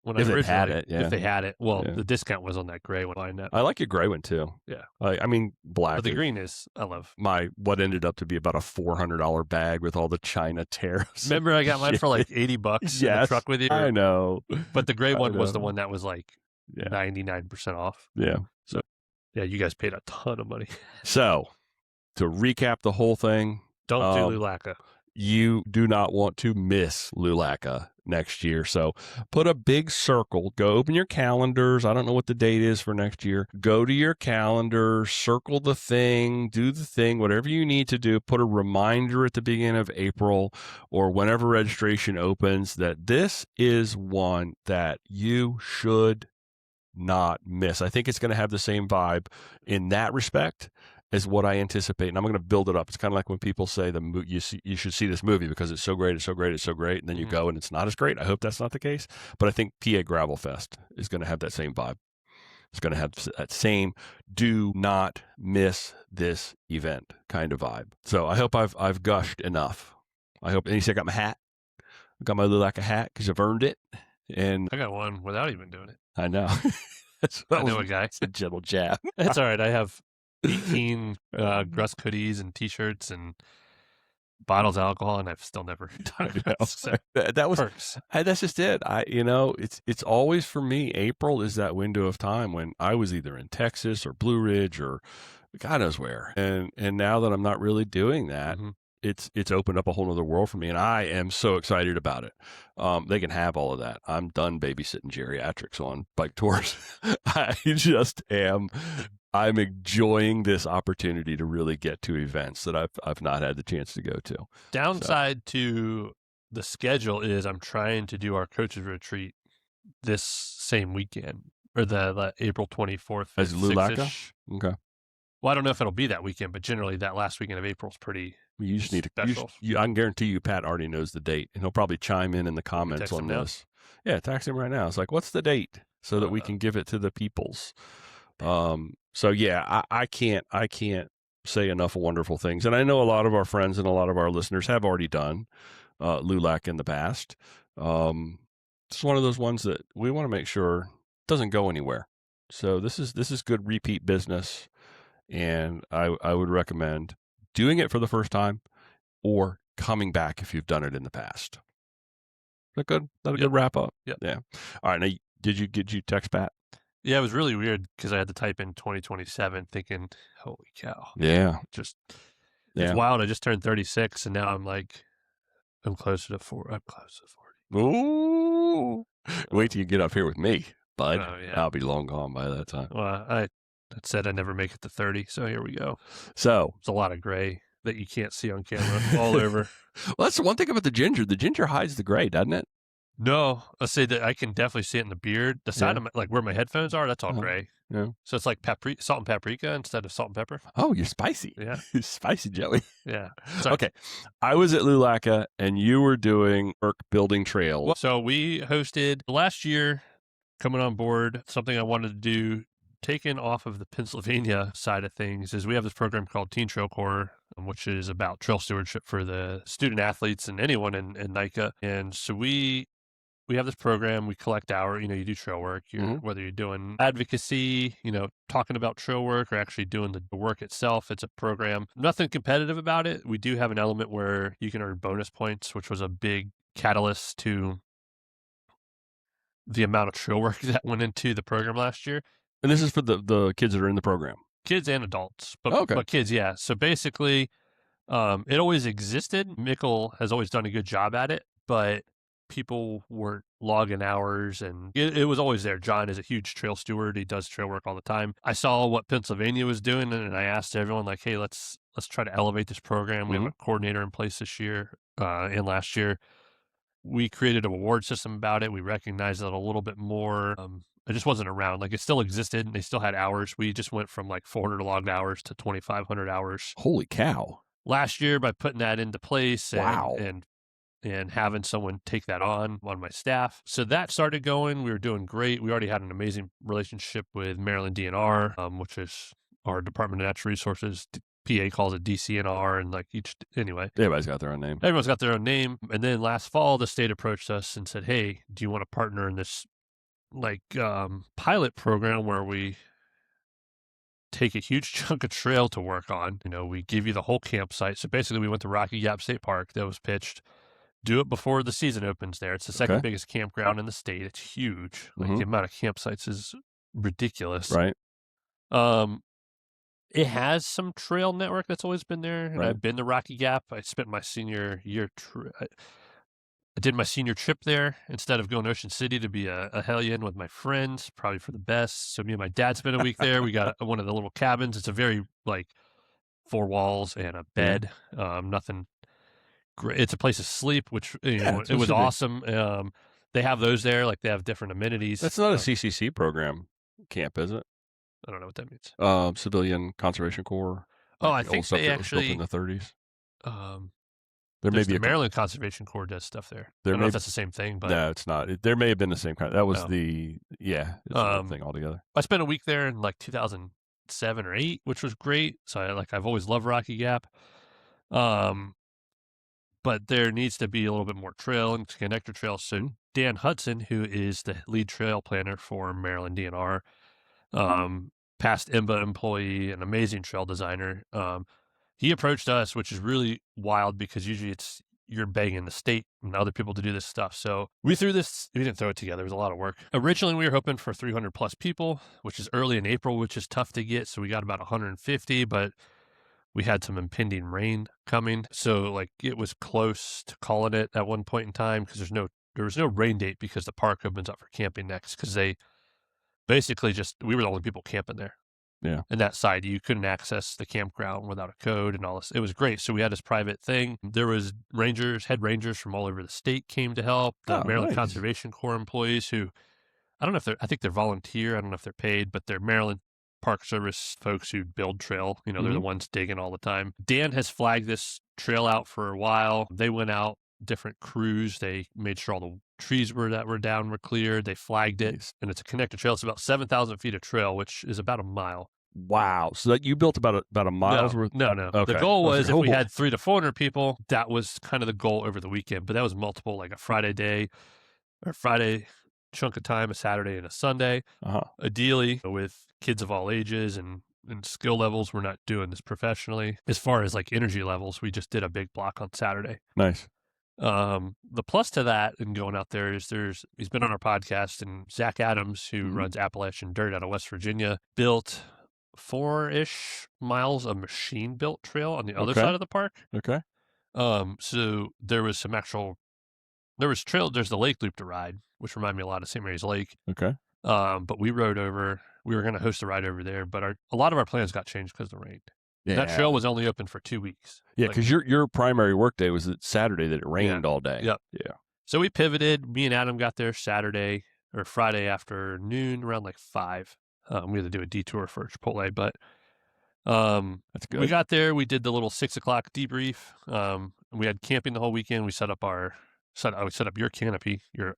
Speaker 2: when
Speaker 1: if they had it. Yeah.
Speaker 2: If they had it. Well, the discount was on that gray one.
Speaker 1: I like your gray one, too.
Speaker 2: Yeah.
Speaker 1: I mean, black.
Speaker 2: But the green is, I love.
Speaker 1: What ended up to be about a $400 bag with all the China tariffs.
Speaker 2: Remember, I got mine for like $80 in the truck with you?
Speaker 1: I know.
Speaker 2: But the gray one was the one that was like 99% off.
Speaker 1: Yeah. So.
Speaker 2: Yeah, you guys paid a ton of money.
Speaker 1: So, to recap the whole thing.
Speaker 2: Don't do Lulaca.
Speaker 1: You do not want to miss Lulaca next year. So, put a big circle. Go open your calendars. I don't know what the date is for next year. Go to your calendar, circle the thing, do the thing, whatever you need to do. Put a reminder at the beginning of April or whenever registration opens that this is one that you should not miss. I think it's going to have the same vibe in that respect as what I anticipate. And I'm going to build it up. It's kind of like when people say you should see this movie because it's so great, it's so great, it's so great. And then you go and it's not as great. I hope that's not the case. But I think PA Gravel Fest is going to have that same vibe. It's going to have that same do not miss this event kind of vibe. So I hope I've gushed enough. I hope. And you see, I got my hat. I got my Lulaca hat because I've earned it. And
Speaker 2: I got one without even doing it.
Speaker 1: I know.
Speaker 2: I know a guy.
Speaker 1: It's a gentle jab.
Speaker 2: That's all right. I have 18 Grusk hoodies and T-shirts and bottles of alcohol, and I've still never done it. So
Speaker 1: that was
Speaker 2: perks.
Speaker 1: That's just it. It's always for me. April is that window of time when I was either in Texas or Blue Ridge or God knows where, and now that I'm not really doing that. It's opened up a whole other world for me, and I am so excited about it. They can have all of that. I'm done babysitting geriatrics on bike tours. I just am. I'm enjoying this opportunity to really get to events that I've not had the chance to go to.
Speaker 2: Downside to the schedule is I'm trying to do our coaches retreat this same weekend, or the April 24th.
Speaker 1: As Lulaca? Okay.
Speaker 2: Well, I don't know if it'll be that weekend, but generally that last weekend of April is pretty.
Speaker 1: You just need to. I can guarantee you, Pat already knows the date, and he'll probably chime in the comments on this. Yeah, text him right now. It's like, what's the date? so that we can give it to the peoples. So yeah, I can't say enough wonderful things. And I know a lot of our friends and a lot of our listeners have already done Lulac in the past. It's one of those ones that we want to make sure doesn't go anywhere. So this is good repeat business, and I would recommend doing it for the first time or coming back if you've done it in the past. Is that good? Is that a good wrap up?
Speaker 2: Yep.
Speaker 1: Yeah. All right. Now, did you text Pat?
Speaker 2: Yeah, it was really weird because I had to type in 2027 thinking, holy cow.
Speaker 1: Yeah.
Speaker 2: It's wild. I just turned 36 and now I'm like, I'm close to 40.
Speaker 1: Ooh. Wait till you get up here with me, bud.
Speaker 2: Oh, yeah.
Speaker 1: I'll be long gone by that time.
Speaker 2: Well, I said I never make it to 30, so here we go.
Speaker 1: So
Speaker 2: it's a lot of gray that you can't see on camera all over.
Speaker 1: Well, that's the one thing about the ginger. The ginger hides the gray, doesn't it?
Speaker 2: No, I say that I can definitely see it in the beard. The side of my, like where my headphones are, that's all gray.
Speaker 1: Yeah.
Speaker 2: So it's like salt and paprika instead of salt and pepper.
Speaker 1: Oh, you're spicy.
Speaker 2: Yeah.
Speaker 1: You're spicy, Joey.
Speaker 2: Yeah.
Speaker 1: Okay. I was at Lulaca and you were doing work building trails.
Speaker 2: Well, so we hosted last year, coming on board, something I wanted to do, taken off of the Pennsylvania side of things, is we have this program called Teen Trail Corps, which is about trail stewardship for the student athletes and anyone in NICA. And so we have this program, we collect hours, you do trail work, whether you're doing advocacy, talking about trail work or actually doing the work itself. It's a program, nothing competitive about it. We do have an element where you can earn bonus points, which was a big catalyst to the amount of trail work that went into the program last year.
Speaker 1: And this is for the kids that are in the program?
Speaker 2: Kids and adults, but kids, yeah. So basically, it always existed. Mikkel has always done a good job at it, but people weren't logging hours, and it was always there. John is a huge trail steward. He does trail work all the time. I saw what Pennsylvania was doing, and I asked everyone, like, hey, let's try to elevate this program. We have a coordinator in place this year and last year. We created a reward system about it. We recognized it a little bit more. It just wasn't around. Like, it still existed, and they still had hours. We just went from like 400 logged hours to 2,500 hours.
Speaker 1: Holy cow.
Speaker 2: Last year, by putting that into place
Speaker 1: wow.
Speaker 2: and having someone take that on my staff. So that started going. We were doing great. We already had an amazing relationship with Maryland DNR, which is our Department of Natural Resources. PA calls it DCNR, and anyway.
Speaker 1: Everybody's got their own name.
Speaker 2: Everyone's got their own name. And then last fall, the state approached us and said, hey, do you want to partner in this pilot program where we take a huge chunk of trail to work on? We give you the whole campsite. So basically we went to Rocky Gap State Park that was pitched. Do it before the season opens there. It's the second biggest campground in the state. It's huge. The amount of campsites is ridiculous.
Speaker 1: Right.
Speaker 2: It has some trail network that's always been there. And I've been to Rocky Gap. I spent my senior year, I did my senior trip there instead of going to Ocean City to be a hellion with my friends, probably for the best. So me and my dad spent a week there. We got one of the little cabins. It's a very 4 walls and a bed. Nothing great. It's a place to sleep, which it was awesome. They have those there. They have different amenities.
Speaker 1: That's not a CCC program camp, is it?
Speaker 2: I don't know what that means.
Speaker 1: Civilian Conservation Corps.
Speaker 2: Oh, I think they
Speaker 1: built
Speaker 2: actually
Speaker 1: in the 30s.
Speaker 2: There may be the Maryland Conservation Corps does stuff there. I don't know if that's the same thing, but
Speaker 1: no, it's not. There may have been the same kind. That was it's another thing altogether.
Speaker 2: I spent a week there in 2007 or 8, which was great. So I've always loved Rocky Gap. But there needs to be a little bit more trail and connector trails. So Dan Hudson, who is the lead trail planner for Maryland DNR, past IMBA employee, an amazing trail designer, he approached us, which is really wild because usually you're begging the state and other people to do this stuff. So we didn't throw it together. It was a lot of work. Originally, we were hoping for 300 plus people, which is early in April, which is tough to get. So we got about 150, but we had some impending rain coming. So it was close to calling it at one point in time because there was no rain date because the park opens up for camping next because they basically we were the only people camping there.
Speaker 1: Yeah.
Speaker 2: And that side, you couldn't access the campground without a code and all this. It was great. So we had this private thing. There was head rangers from all over the state came to help. The Maryland Conservation Corps employees who, I don't know if I think they're volunteer. I don't know if they're paid, but they're Maryland Park Service folks who build trail. They're the ones digging all the time. Dan has flagged this trail out for a while. They went out, different crews. They made sure all the trees that were down were cleared. They flagged it,
Speaker 1: Nice.
Speaker 2: and it's a connected trail. It's about 7,000 feet of trail, which is about a mile.
Speaker 1: Wow. So that you built about a mile's worth?
Speaker 2: No.
Speaker 1: Okay.
Speaker 2: The goal was if we
Speaker 1: oh.
Speaker 2: had 300 to 400 people, that was kind of the goal over the weekend. But that was multiple, like a Friday day or Friday chunk of time, a Saturday and a Sunday.
Speaker 1: Uh-huh.
Speaker 2: Ideally, with kids of all ages and skill levels, we're not doing this professionally. As far as like energy levels, we just did a big block on Saturday.
Speaker 1: Nice.
Speaker 2: The plus to that and going out there is he's been on our podcast, and Zach Adams, who runs Appalachian Dirt out of West Virginia, built 4-ish miles of machine built trail on the other side of the park.
Speaker 1: Okay.
Speaker 2: So there was there's the lake loop to ride, which reminded me a lot of St. Mary's Lake.
Speaker 1: Okay.
Speaker 2: But we rode over, we were going to host a ride over there, but a lot of our plans got changed because of the rain.
Speaker 1: Yeah.
Speaker 2: That trail was only open for 2 weeks.
Speaker 1: Yeah, because your primary work day was Saturday that it rained all day.
Speaker 2: Yep.
Speaker 1: Yeah.
Speaker 2: So we pivoted. Me and Adam got there Saturday or Friday afternoon around like 5. We had to do a detour for Chipotle, but
Speaker 1: That's good.
Speaker 2: we got there. We did the little 6 o'clock debrief. We had camping the whole weekend. We set up your canopy, your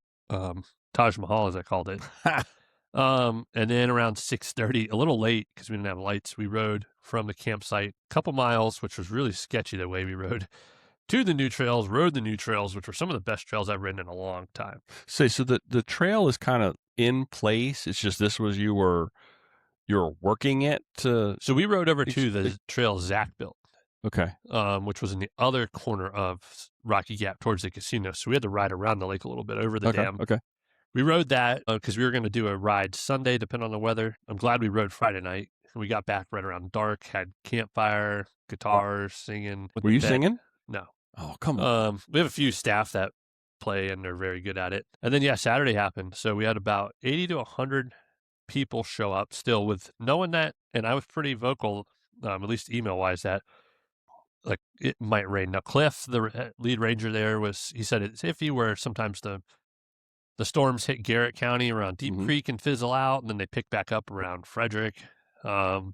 Speaker 2: Taj Mahal, as I called it. And then around 6:30, a little late because we didn't have lights, we rode from the campsite a couple miles, which was really sketchy the way we rode, to the new trails, rode the new trails, which were some of the best trails I've ridden in a long time.
Speaker 1: So the trail is kind of in place. It's just this was you were working it to.
Speaker 2: So we rode over to the trail Zach built.
Speaker 1: Okay.
Speaker 2: Which was in the other corner of Rocky Gap towards the casino. So we had to ride around the lake a little bit over the dam.
Speaker 1: Okay.
Speaker 2: We rode that because we were going to do a ride Sunday, depending on the weather. I'm glad we rode Friday night. We got back right around dark, had campfire, guitars, singing.
Speaker 1: Were you singing?
Speaker 2: No.
Speaker 1: Oh, come on.
Speaker 2: We have a few staff that play, and they're very good at it. And then, Saturday happened. So we had about 80 to 100 people show up still, with knowing that, and I was pretty vocal, at least email-wise, that like it might rain. Now, Cliff, the lead ranger there, he said it's iffy where sometimes the storms hit Garrett County around Deep Creek and fizzle out, and then they pick back up around Frederick. So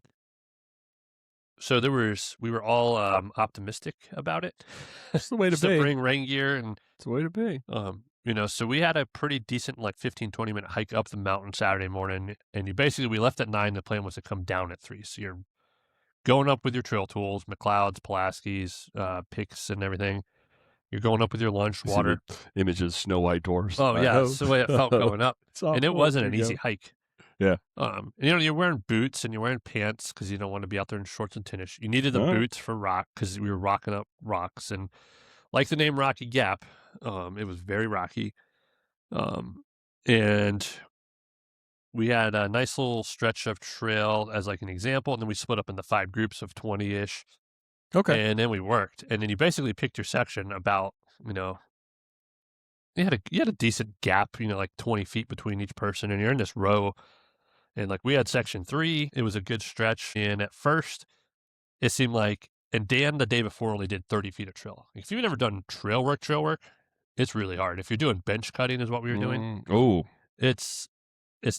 Speaker 2: we were all optimistic about it.
Speaker 1: That's the way to be.
Speaker 2: Bring rain gear, and
Speaker 1: it's the way to be.
Speaker 2: So we had a pretty decent, like 15, 20-minute hike up the mountain Saturday morning, and we left at 9. The plan was to come down at 3. So you're going up with your trail tools, McLeod's, Pulaski's, picks, and everything. You're going up with your lunch, water.
Speaker 1: Images, snow white dwarfs.
Speaker 2: Oh, yeah. That's the way it felt going up. And it wasn't an easy hike.
Speaker 1: Yeah.
Speaker 2: And, you're wearing boots and you're wearing pants because you don't want to be out there in shorts and tennis. You needed the boots for rock because we were rocking up rocks. And like the name Rocky Gap, it was very rocky. And we had a nice little stretch of trail as like an example. And then we split up into 5 groups of 20-ish.
Speaker 1: Okay.
Speaker 2: And then we worked. And then you basically picked your section about, you had a decent gap, like 20 feet between each person. And you're in this row. And like we had section 3. It was a good stretch. And at first, it seemed like, and Dan the day before only did 30 feet of trail. If you've never done trail work, it's really hard. If you're doing bench cutting is what we were doing. It's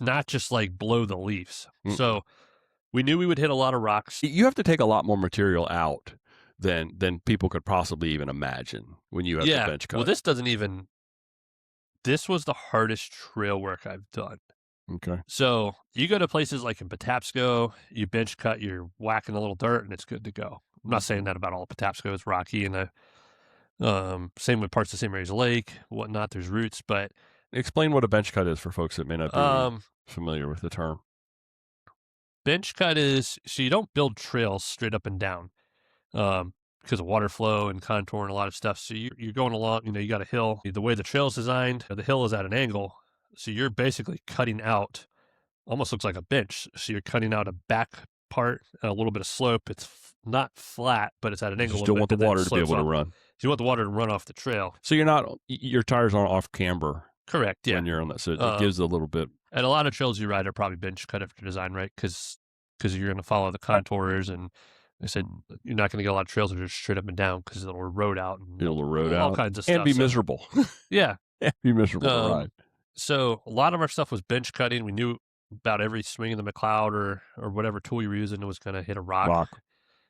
Speaker 2: not just like blow the leaves. So we knew we would hit a lot of rocks.
Speaker 1: You have to take a lot more material out than people could possibly even imagine when you have the bench cut.
Speaker 2: Well, this was the hardest trail work I've done.
Speaker 1: Okay.
Speaker 2: So you go to places like in Patapsco, you bench cut, you're whacking a little dirt, and it's good to go. I'm not saying that about all Patapsco. It's rocky, and same with parts of St. Mary's Lake, whatnot. There's roots, but
Speaker 1: explain what a bench cut is for folks that may not be familiar with the term.
Speaker 2: Bench cut is, so you don't build trails straight up and down because of water flow and contour and a lot of stuff. So you're going along, you got a hill. The way the trail is designed, the hill is at an angle. So you're basically cutting out, almost looks like a bench. So you're cutting out a back part, a little bit of slope. It's not flat, but it's at an angle.
Speaker 1: You still want the water to be able to run.
Speaker 2: So you want the water to run off the trail.
Speaker 1: So your tires aren't off camber.
Speaker 2: Correct, yeah.
Speaker 1: When you're on that. So it gives a little bit.
Speaker 2: And a lot of trails you ride are probably bench cut if you're designed right, because you're going to follow the contours. And I said, you're not going to get a lot of trails that are just straight up and down because it'll erode out. All kinds of stuff.
Speaker 1: And be miserable.
Speaker 2: Yeah.
Speaker 1: Be miserable to ride.
Speaker 2: So a lot of our stuff was bench cutting. We knew about every swing of the McLeod or whatever tool you were using, it was going to hit a rock.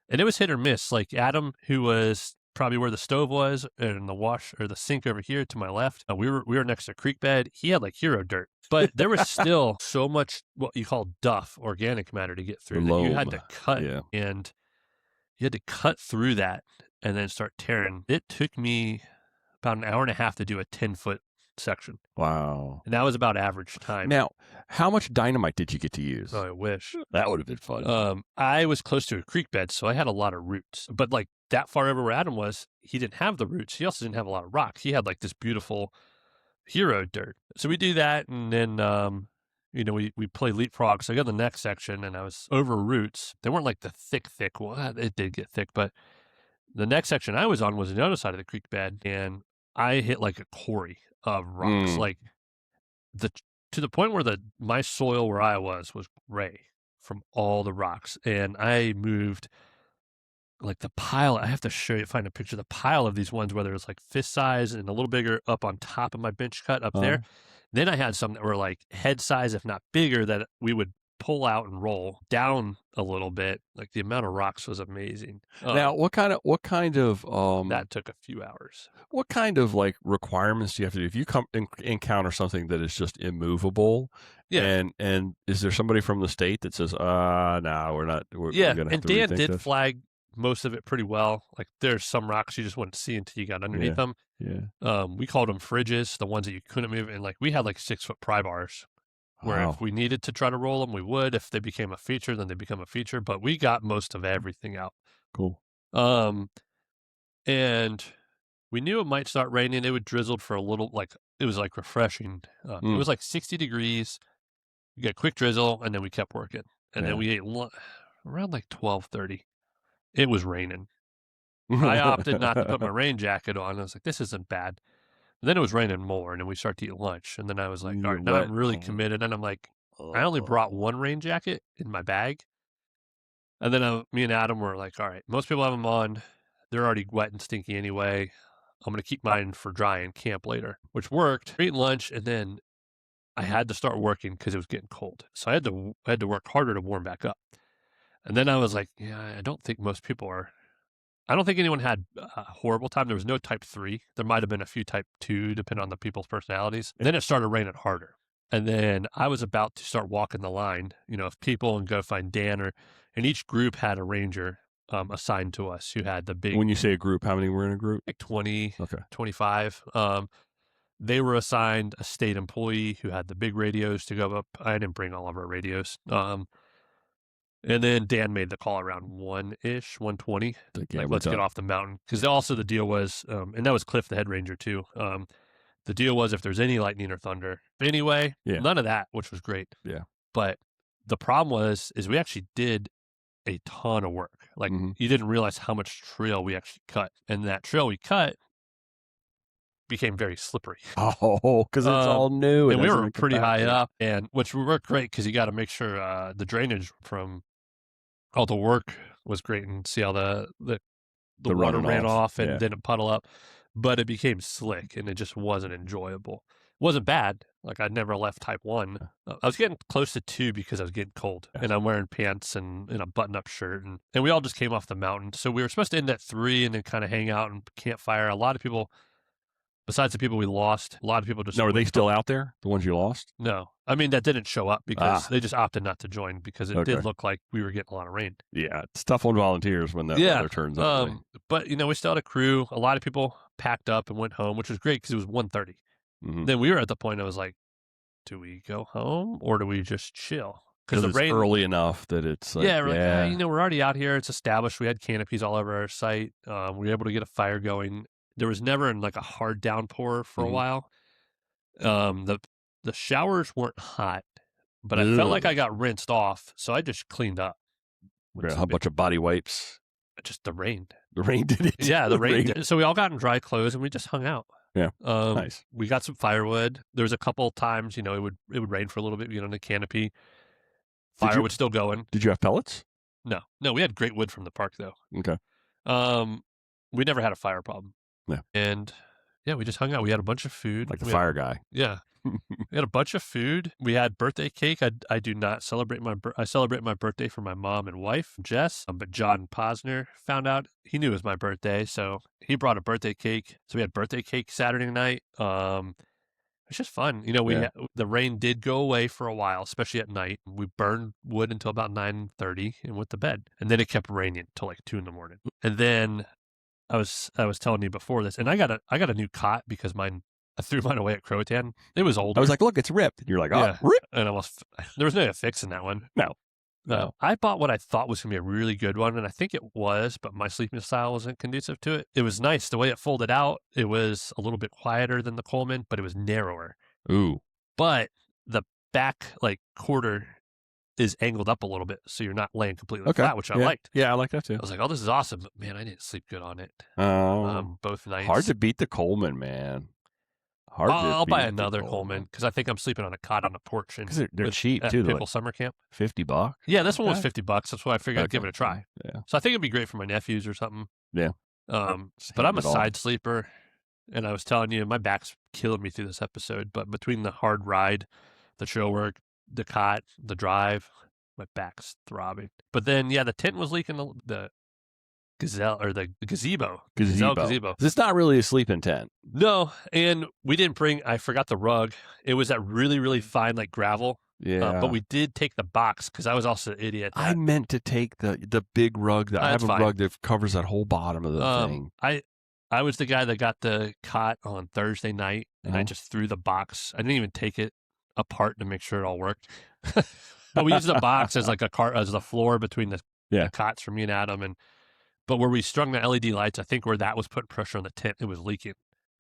Speaker 2: And it was hit or miss. Like Adam, who was probably where the stove was, and the wash or the sink over here to my left. We were next to a creek bed. He had like hero dirt, but there was still so much what you call duff, organic matter, to get through that you had to cut, and you had to cut through that and then start tearing. It took me about an hour and a half to do a 10-foot section.
Speaker 1: Wow.
Speaker 2: And that was about average time.
Speaker 1: Now, how much dynamite did you get to use?
Speaker 2: Oh, I wish.
Speaker 1: That would have been fun.
Speaker 2: I was close to a creek bed, so I had a lot of roots. But like that far over where Adam was, he didn't have the roots. He also didn't have a lot of rocks. He had like this beautiful hero dirt. So we do that, and then we play leapfrog. So I got the next section, and I was over roots. They weren't like the thick. Well, it did get thick, but the next section I was on was the other side of the creek bed, and I hit like a quarry of rocks, like to the point where my soil where I was gray from all the rocks, and I moved like the pile. I have to find a picture of the pile of these ones, whether it's like fist size and a little bigger up on top of my bench cut up there. Then I had some that were like head size, if not bigger, that we would pull out and roll down a little bit. Like the amount of rocks was amazing.
Speaker 1: Now, what kind of
Speaker 2: that took a few hours.
Speaker 1: What kind of like requirements do you have to do if you encounter something that is just immovable?
Speaker 2: Yeah,
Speaker 1: and is there somebody from the state that says, no, we're not. We're gonna have
Speaker 2: and
Speaker 1: to
Speaker 2: Dan
Speaker 1: rethink
Speaker 2: did
Speaker 1: this?
Speaker 2: flag most of it pretty well. Like there's some rocks you just wouldn't see until you got underneath them.
Speaker 1: Yeah.
Speaker 2: We called them fridges, the ones that you couldn't move, and like we had like 6-foot pry bars. Where if we needed to try to roll them, we would. If they became a feature, then they become a feature. But we got most of everything out.
Speaker 1: Cool.
Speaker 2: And we knew it might start raining. It would drizzle for a little, like it was like refreshing. It was like 60 degrees. We got a quick drizzle, and then we kept working. And then we ate around like 12:30. It was raining. I opted not to put my rain jacket on. I was like, this isn't bad. And then it was raining more, and then we started to eat lunch. And then I was like, all right, now I'm really committed. And I'm like, I only brought one rain jacket in my bag. And then me and Adam were like, all right, most people have them on. They're already wet and stinky anyway. I'm going to keep mine for dry in camp later, which worked. We ate lunch, and then I had to start working because it was getting cold. So I had to work harder to warm back up. And then I was like, yeah, I don't think most people are. I don't think anyone had a horrible time. There was no type 3. There might have been a few type 2, depending on the people's personalities. And then it started raining harder. And then I was about to start walking the line, of people and go find Dan, and each group had a ranger assigned to us who had the big.
Speaker 1: When you say a group, how many were in a group?
Speaker 2: Like 20,
Speaker 1: okay.
Speaker 2: 25. They were assigned a state employee who had the big radios to go up. I didn't bring all of our radios. And then Dan made the call around 1-ish, 1:20. Like, let's get off the mountain. Because also the deal was, and that was Cliff, the head ranger, too. The deal was if there's any lightning or thunder. But anyway, none of that, which was great.
Speaker 1: Yeah.
Speaker 2: But the problem is we actually did a ton of work. Like, you didn't realize how much trail we actually cut. And that trail we cut became very slippery.
Speaker 1: Oh, because it's all new.
Speaker 2: And we were pretty high up, and which worked great because you got to make sure the drainage from all the work was great and see how the water ran off and didn't puddle up. But it became slick, and it just wasn't enjoyable. It wasn't bad. Like, I'd never left type 1. I was getting close to 2 because I was getting cold, and I'm wearing pants and a button-up shirt. And we all just came off the mountain. So we were supposed to end at 3 and then kind of hang out and campfire. A lot of people, besides the people we lost, a lot of people just...
Speaker 1: No, are they still out there, the ones you lost?
Speaker 2: No. I mean, that didn't show up because they just opted not to join because it did look like we were getting a lot of rain.
Speaker 1: Yeah, it's tough on volunteers when that weather turns up.
Speaker 2: But, we still had a crew. A lot of people packed up and went home, which was great because it was 1:30. Then we were at the point I was like, do we go home or do we just chill?
Speaker 1: Because the rain early enough that it's like,
Speaker 2: we're already out here. It's established. We had canopies all over our site. We were able to get a fire going. There was never like a hard downpour for a while. The showers weren't hot, but I felt like I got rinsed off, so I just cleaned up.
Speaker 1: A bunch of body wipes.
Speaker 2: Just the rain.
Speaker 1: The rain did it.
Speaker 2: Yeah, the rain did it. So we all got in dry clothes and we just hung out.
Speaker 1: Yeah, nice.
Speaker 2: We got some firewood. There was a couple times, it would rain for a little bit. We get on the canopy. Fire would still going.
Speaker 1: Did you have pellets?
Speaker 2: No, we had great wood from the park though.
Speaker 1: Okay.
Speaker 2: We never had a fire problem.
Speaker 1: Yeah.
Speaker 2: And we just hung out. We had a bunch of food.
Speaker 1: Like the fire guy.
Speaker 2: Yeah. We had a bunch of food. We had birthday cake. I do not celebrate I celebrate my birthday for my mom and wife, Jess. But John Posner found out. He knew it was my birthday, so he brought a birthday cake. So we had birthday cake Saturday night. It's just fun. The rain did go away for a while, especially at night. We burned wood until about 9:30 and went to bed. And then it kept raining until like 2 a.m. And then I was telling you before this, and I got a new cot because I threw mine away at Croatan. It was older.
Speaker 1: I was like, look, it's ripped. And you're like, oh,
Speaker 2: Yeah.
Speaker 1: rip.
Speaker 2: And there was no fixing that one.
Speaker 1: No.
Speaker 2: I bought what I thought was going to be a really good one, and I think it was, but my sleeping style wasn't conducive to it. It was nice. The way it folded out, it was a little bit quieter than the Coleman, but it was narrower.
Speaker 1: Ooh.
Speaker 2: But the back quarter is angled up a little bit, so you're not laying completely flat, which I liked.
Speaker 1: Yeah, I like that too.
Speaker 2: I was like, oh, this is awesome. But man, I didn't sleep good on it. Both nights.
Speaker 1: Hard to beat the Coleman, man.
Speaker 2: I'll buy another Coleman because I think I'm sleeping on a cot on a porch.
Speaker 1: Because they're cheap too.
Speaker 2: At Pickle Summer Camp.
Speaker 1: $50.
Speaker 2: Yeah, this one was $50. That's why I figured I'd give it a try.
Speaker 1: Yeah.
Speaker 2: So I think it'd be great for my nephews or something.
Speaker 1: Yeah.
Speaker 2: But I'm a side sleeper, and I was telling you, my back's killing me through this episode. But between the hard ride, the trail work, the cot, the drive, my back's throbbing. But then, the tent was leaking. The gazelle or the gazebo.
Speaker 1: It's not really a sleeping tent.
Speaker 2: No, and we didn't bring. I forgot the rug. It was that really, really fine like gravel.
Speaker 1: Yeah,
Speaker 2: but we did take the box because I was also an idiot.
Speaker 1: I meant to take the big rug. I have a rug that covers that whole bottom of the thing.
Speaker 2: I was the guy that got the cot on Thursday night, and I just threw the box. I didn't even take it apart to make sure it all worked. But we used the box as like as the floor between the cots for me and Adam. But where we strung the LED lights, I think where that was putting pressure on the tent, it was leaking.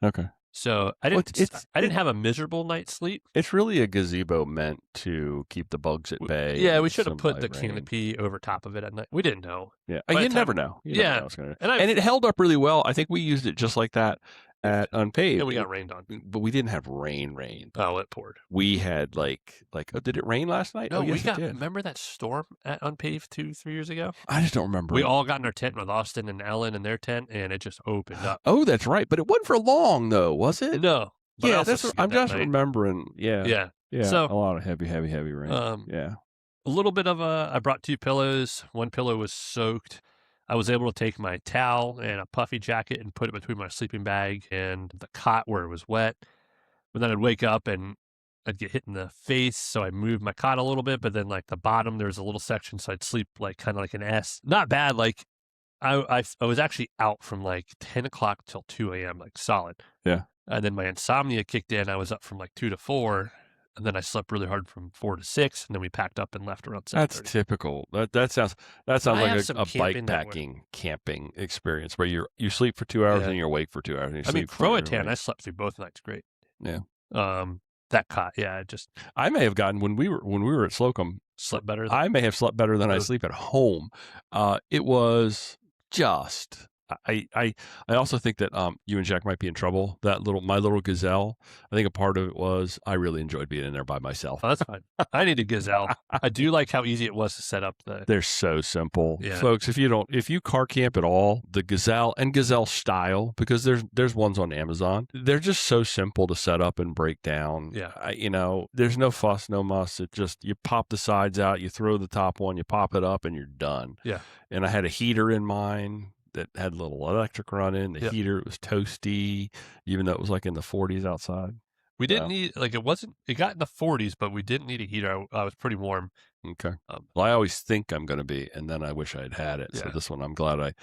Speaker 1: Okay.
Speaker 2: So I didn't have a miserable night's sleep.
Speaker 1: It's really a gazebo meant to keep the bugs at bay.
Speaker 2: Yeah, we should have put the canopy over top of it at night. We didn't know.
Speaker 1: Yeah, you never know. You never know what's gonna...
Speaker 2: and
Speaker 1: it held up really well. I think we used it just like that at Unpaved.
Speaker 2: And we got rained on.
Speaker 1: But we didn't have rain.
Speaker 2: Oh, it poured.
Speaker 1: We had like did it rain last night?
Speaker 2: No,
Speaker 1: yes, it did.
Speaker 2: Remember that storm at Unpaved 2-3 years ago?
Speaker 1: I just don't remember.
Speaker 2: We all got in our tent with Austin and Ellen in their tent, and it just opened up.
Speaker 1: Oh, that's right. But it wasn't for long, though, was it?
Speaker 2: No.
Speaker 1: Yeah, I'm just remembering. Yeah.
Speaker 2: So,
Speaker 1: a lot of heavy rain.
Speaker 2: A little bit of I brought 2 pillows. One pillow was soaked. I was able to take my towel and a puffy jacket and put it between my sleeping bag and the cot where it was wet. But then I'd wake up and I'd get hit in the face, so I moved my cot a little bit. But then, like the bottom, there was a little section, so I'd sleep like kind of like an S. Not bad. Like I was actually out from like 10 o'clock till 2 a.m. like solid.
Speaker 1: Yeah. And
Speaker 2: then my insomnia kicked in. I was up from like 2 to 4. And then I slept really hard from 4 to 6, and then we packed up and left around 7:30.
Speaker 1: That's typical. That sounds like a bike packing camping experience where you sleep for 2 hours and you're awake for 2 hours. And you
Speaker 2: Croatan, I slept through both nights great.
Speaker 1: Yeah.
Speaker 2: That cot,
Speaker 1: I may have gotten when we were at Slocum
Speaker 2: slept better.
Speaker 1: I may have slept better than I sleep at home. It was just. I also think that you and Jack might be in trouble. My little gazelle. I think a part of it was I really enjoyed being in there by myself.
Speaker 2: Oh, that's fine. I need a gazelle. I do like how easy it was to set up.
Speaker 1: They're so simple, folks. If you car camp at all, the gazelle and gazelle style, because there's ones on Amazon. They're just so simple to set up and break down.
Speaker 2: Yeah,
Speaker 1: there's no fuss, no muss. It just you pop the sides out, you throw the top one, you pop it up, and you're done.
Speaker 2: Yeah.
Speaker 1: And I had a heater in mine that had a little electric running. The heater, it was toasty, even though it was like in the 40s outside.
Speaker 2: We didn't need, it got in the 40s, but we didn't need a heater. I was pretty warm.
Speaker 1: Okay. Well, I always think I'm going to be, and then I wish I had it. So this one, I'm glad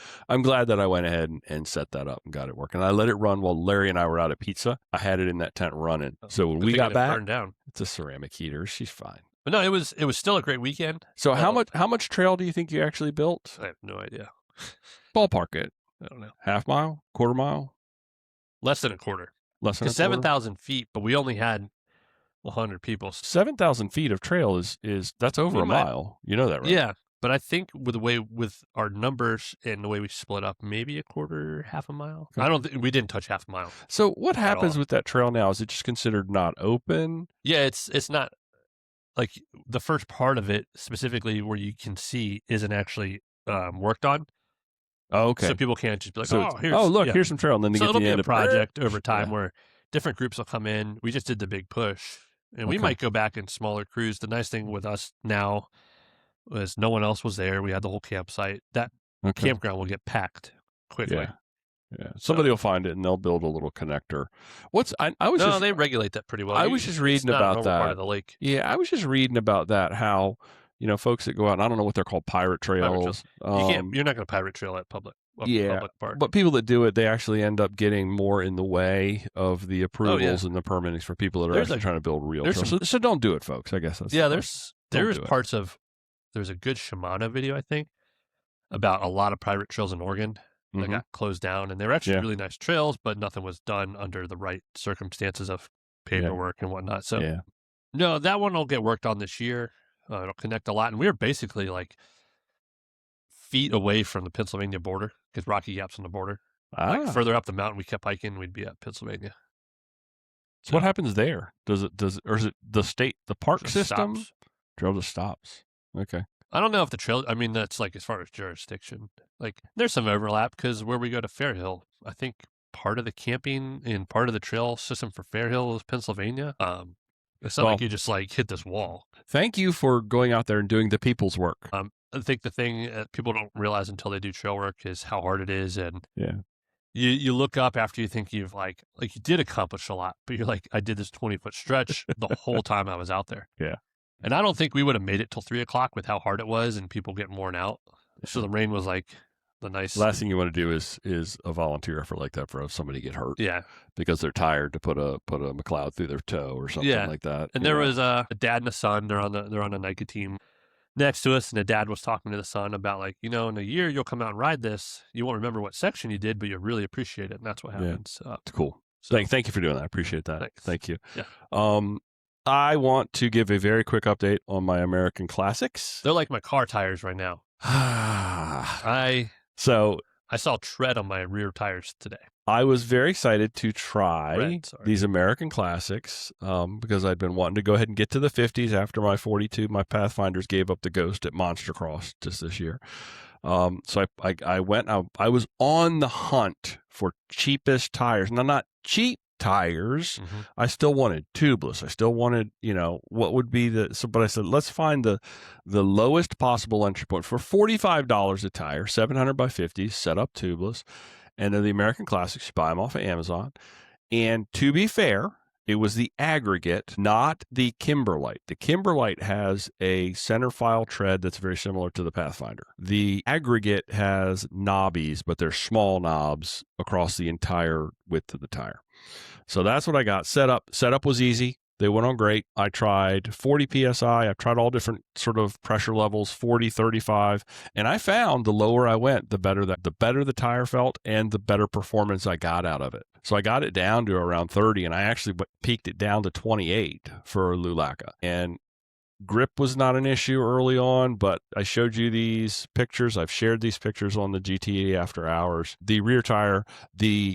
Speaker 1: that I went ahead and set that up and got it working. I let it run while Larry and I were out at pizza. I had it in that tent running. So when we got back,
Speaker 2: burned down.
Speaker 1: It's a ceramic heater. She's fine.
Speaker 2: But no, it was still a great weekend.
Speaker 1: So how much trail do you think you actually built?
Speaker 2: I have no idea.
Speaker 1: Ballpark it.
Speaker 2: I don't know.
Speaker 1: Half mile? Quarter mile?
Speaker 2: Less than a quarter.
Speaker 1: Less than a quarter?
Speaker 2: 7,000 feet, but we only had 100 people.
Speaker 1: 7,000 feet of trail is that's over a mile. You know that, right?
Speaker 2: Yeah, but I think with our numbers and the way we split up, maybe a quarter, half a mile. Okay. We didn't touch half a mile.
Speaker 1: So what happens with that trail now? Is it just considered not open?
Speaker 2: Yeah, it's not like the first part of it specifically where you can see isn't actually worked on.
Speaker 1: Oh, okay.
Speaker 2: So people can't just be like, here's some trail,
Speaker 1: and then they get
Speaker 2: it'll
Speaker 1: the
Speaker 2: be
Speaker 1: end
Speaker 2: a project over time where different groups will come in. We just did the big push, and we might go back in smaller crews. The nice thing with us now was no one else was there. We had the whole campsite. That campground will get packed quickly.
Speaker 1: Yeah. Somebody will find it and they'll build a little connector. They
Speaker 2: regulate that pretty well.
Speaker 1: I was just reading about that.
Speaker 2: Part of the lake.
Speaker 1: Yeah, I was just reading about that. How folks that go out, and I don't know what they're called, pirate trails.
Speaker 2: You're not going to pirate trail at public. Public park.
Speaker 1: But people that do it, they actually end up getting more in the way of the approvals and the permittings for people that are actually trying to build real trails. So don't do it, folks. I guess that's
Speaker 2: there's parts of. There's a good Shimano video, I think, about a lot of pirate trails in Oregon that got closed down, and they were actually really nice trails, but nothing was done under the right circumstances of paperwork and whatnot. So, no, that one will get worked on this year. It'll connect a lot, and we're basically like feet away from the Pennsylvania border because Rocky Gap's on the border. Like further up the mountain, we kept hiking, we'd be at Pennsylvania.
Speaker 1: So what happens there? Or is it the park system?
Speaker 2: Stops.
Speaker 1: Trail just stops. Okay.
Speaker 2: I don't know if the trail, I mean, that's like as far as jurisdiction. Like, there's some overlap because where we go to Fairhill, I think part of the camping and part of the trail system for Fairhill is Pennsylvania. It's not like you just like hit this wall.
Speaker 1: Thank you for going out there and doing the people's work.
Speaker 2: I think the thing that people don't realize until they do trail work is how hard it is. And you look up after you think you've like you did accomplish a lot, but you're like, I did this 20-foot stretch the whole time I was out there.
Speaker 1: Yeah.
Speaker 2: And I don't think we would have made it till 3:00 with how hard it was and people getting worn out. So the rain was like the nice.
Speaker 1: Last thing you want to do is a volunteer effort like that for somebody to get hurt.
Speaker 2: Yeah.
Speaker 1: Because they're tired to put a McLeod through their toe or something like that.
Speaker 2: And there was a dad and a son. They're on a Nike team next to us, and the dad was talking to the son about like, in a year you'll come out and ride this. You won't remember what section you did, but you'll really appreciate it, and that's what happens.
Speaker 1: It's cool. So, thank you for doing that. I appreciate that.
Speaker 2: Thanks.
Speaker 1: Thank you.
Speaker 2: Yeah.
Speaker 1: I want to give a very quick update on my American Classics.
Speaker 2: They're like my car tires right now. I saw tread on my rear tires today.
Speaker 1: I was very excited to try these American Classics because I'd been wanting to go ahead and get to the 50s after my 42. My Pathfinders gave up the ghost at Monster Cross just this year. So I went. I was on the hunt for cheapest tires. Now, not cheap tires. I still wanted tubeless. I still wanted, what would be but I said, let's find the lowest possible entry point for $45 a tire, 700 by 50, set up tubeless. And then the American Classics, you buy them off of Amazon. And to be fair, it was the aggregate, not the Kimberlite. The Kimberlite has a center file tread that's very similar to the Pathfinder. The aggregate has knobbies, but they're small knobs across the entire width of the tire. So that's what I got set up. Setup was easy. They went on great. I tried 40 PSI. I've tried all different sort of pressure levels, 40, 35. And I found the lower I went, the better the tire felt and the better performance I got out of it. So I got it down to around 30, and I actually peaked it down to 28 for Lulaca. And grip was not an issue early on, but I showed you these pictures. I've shared these pictures on the GTA After Hours. The rear tire,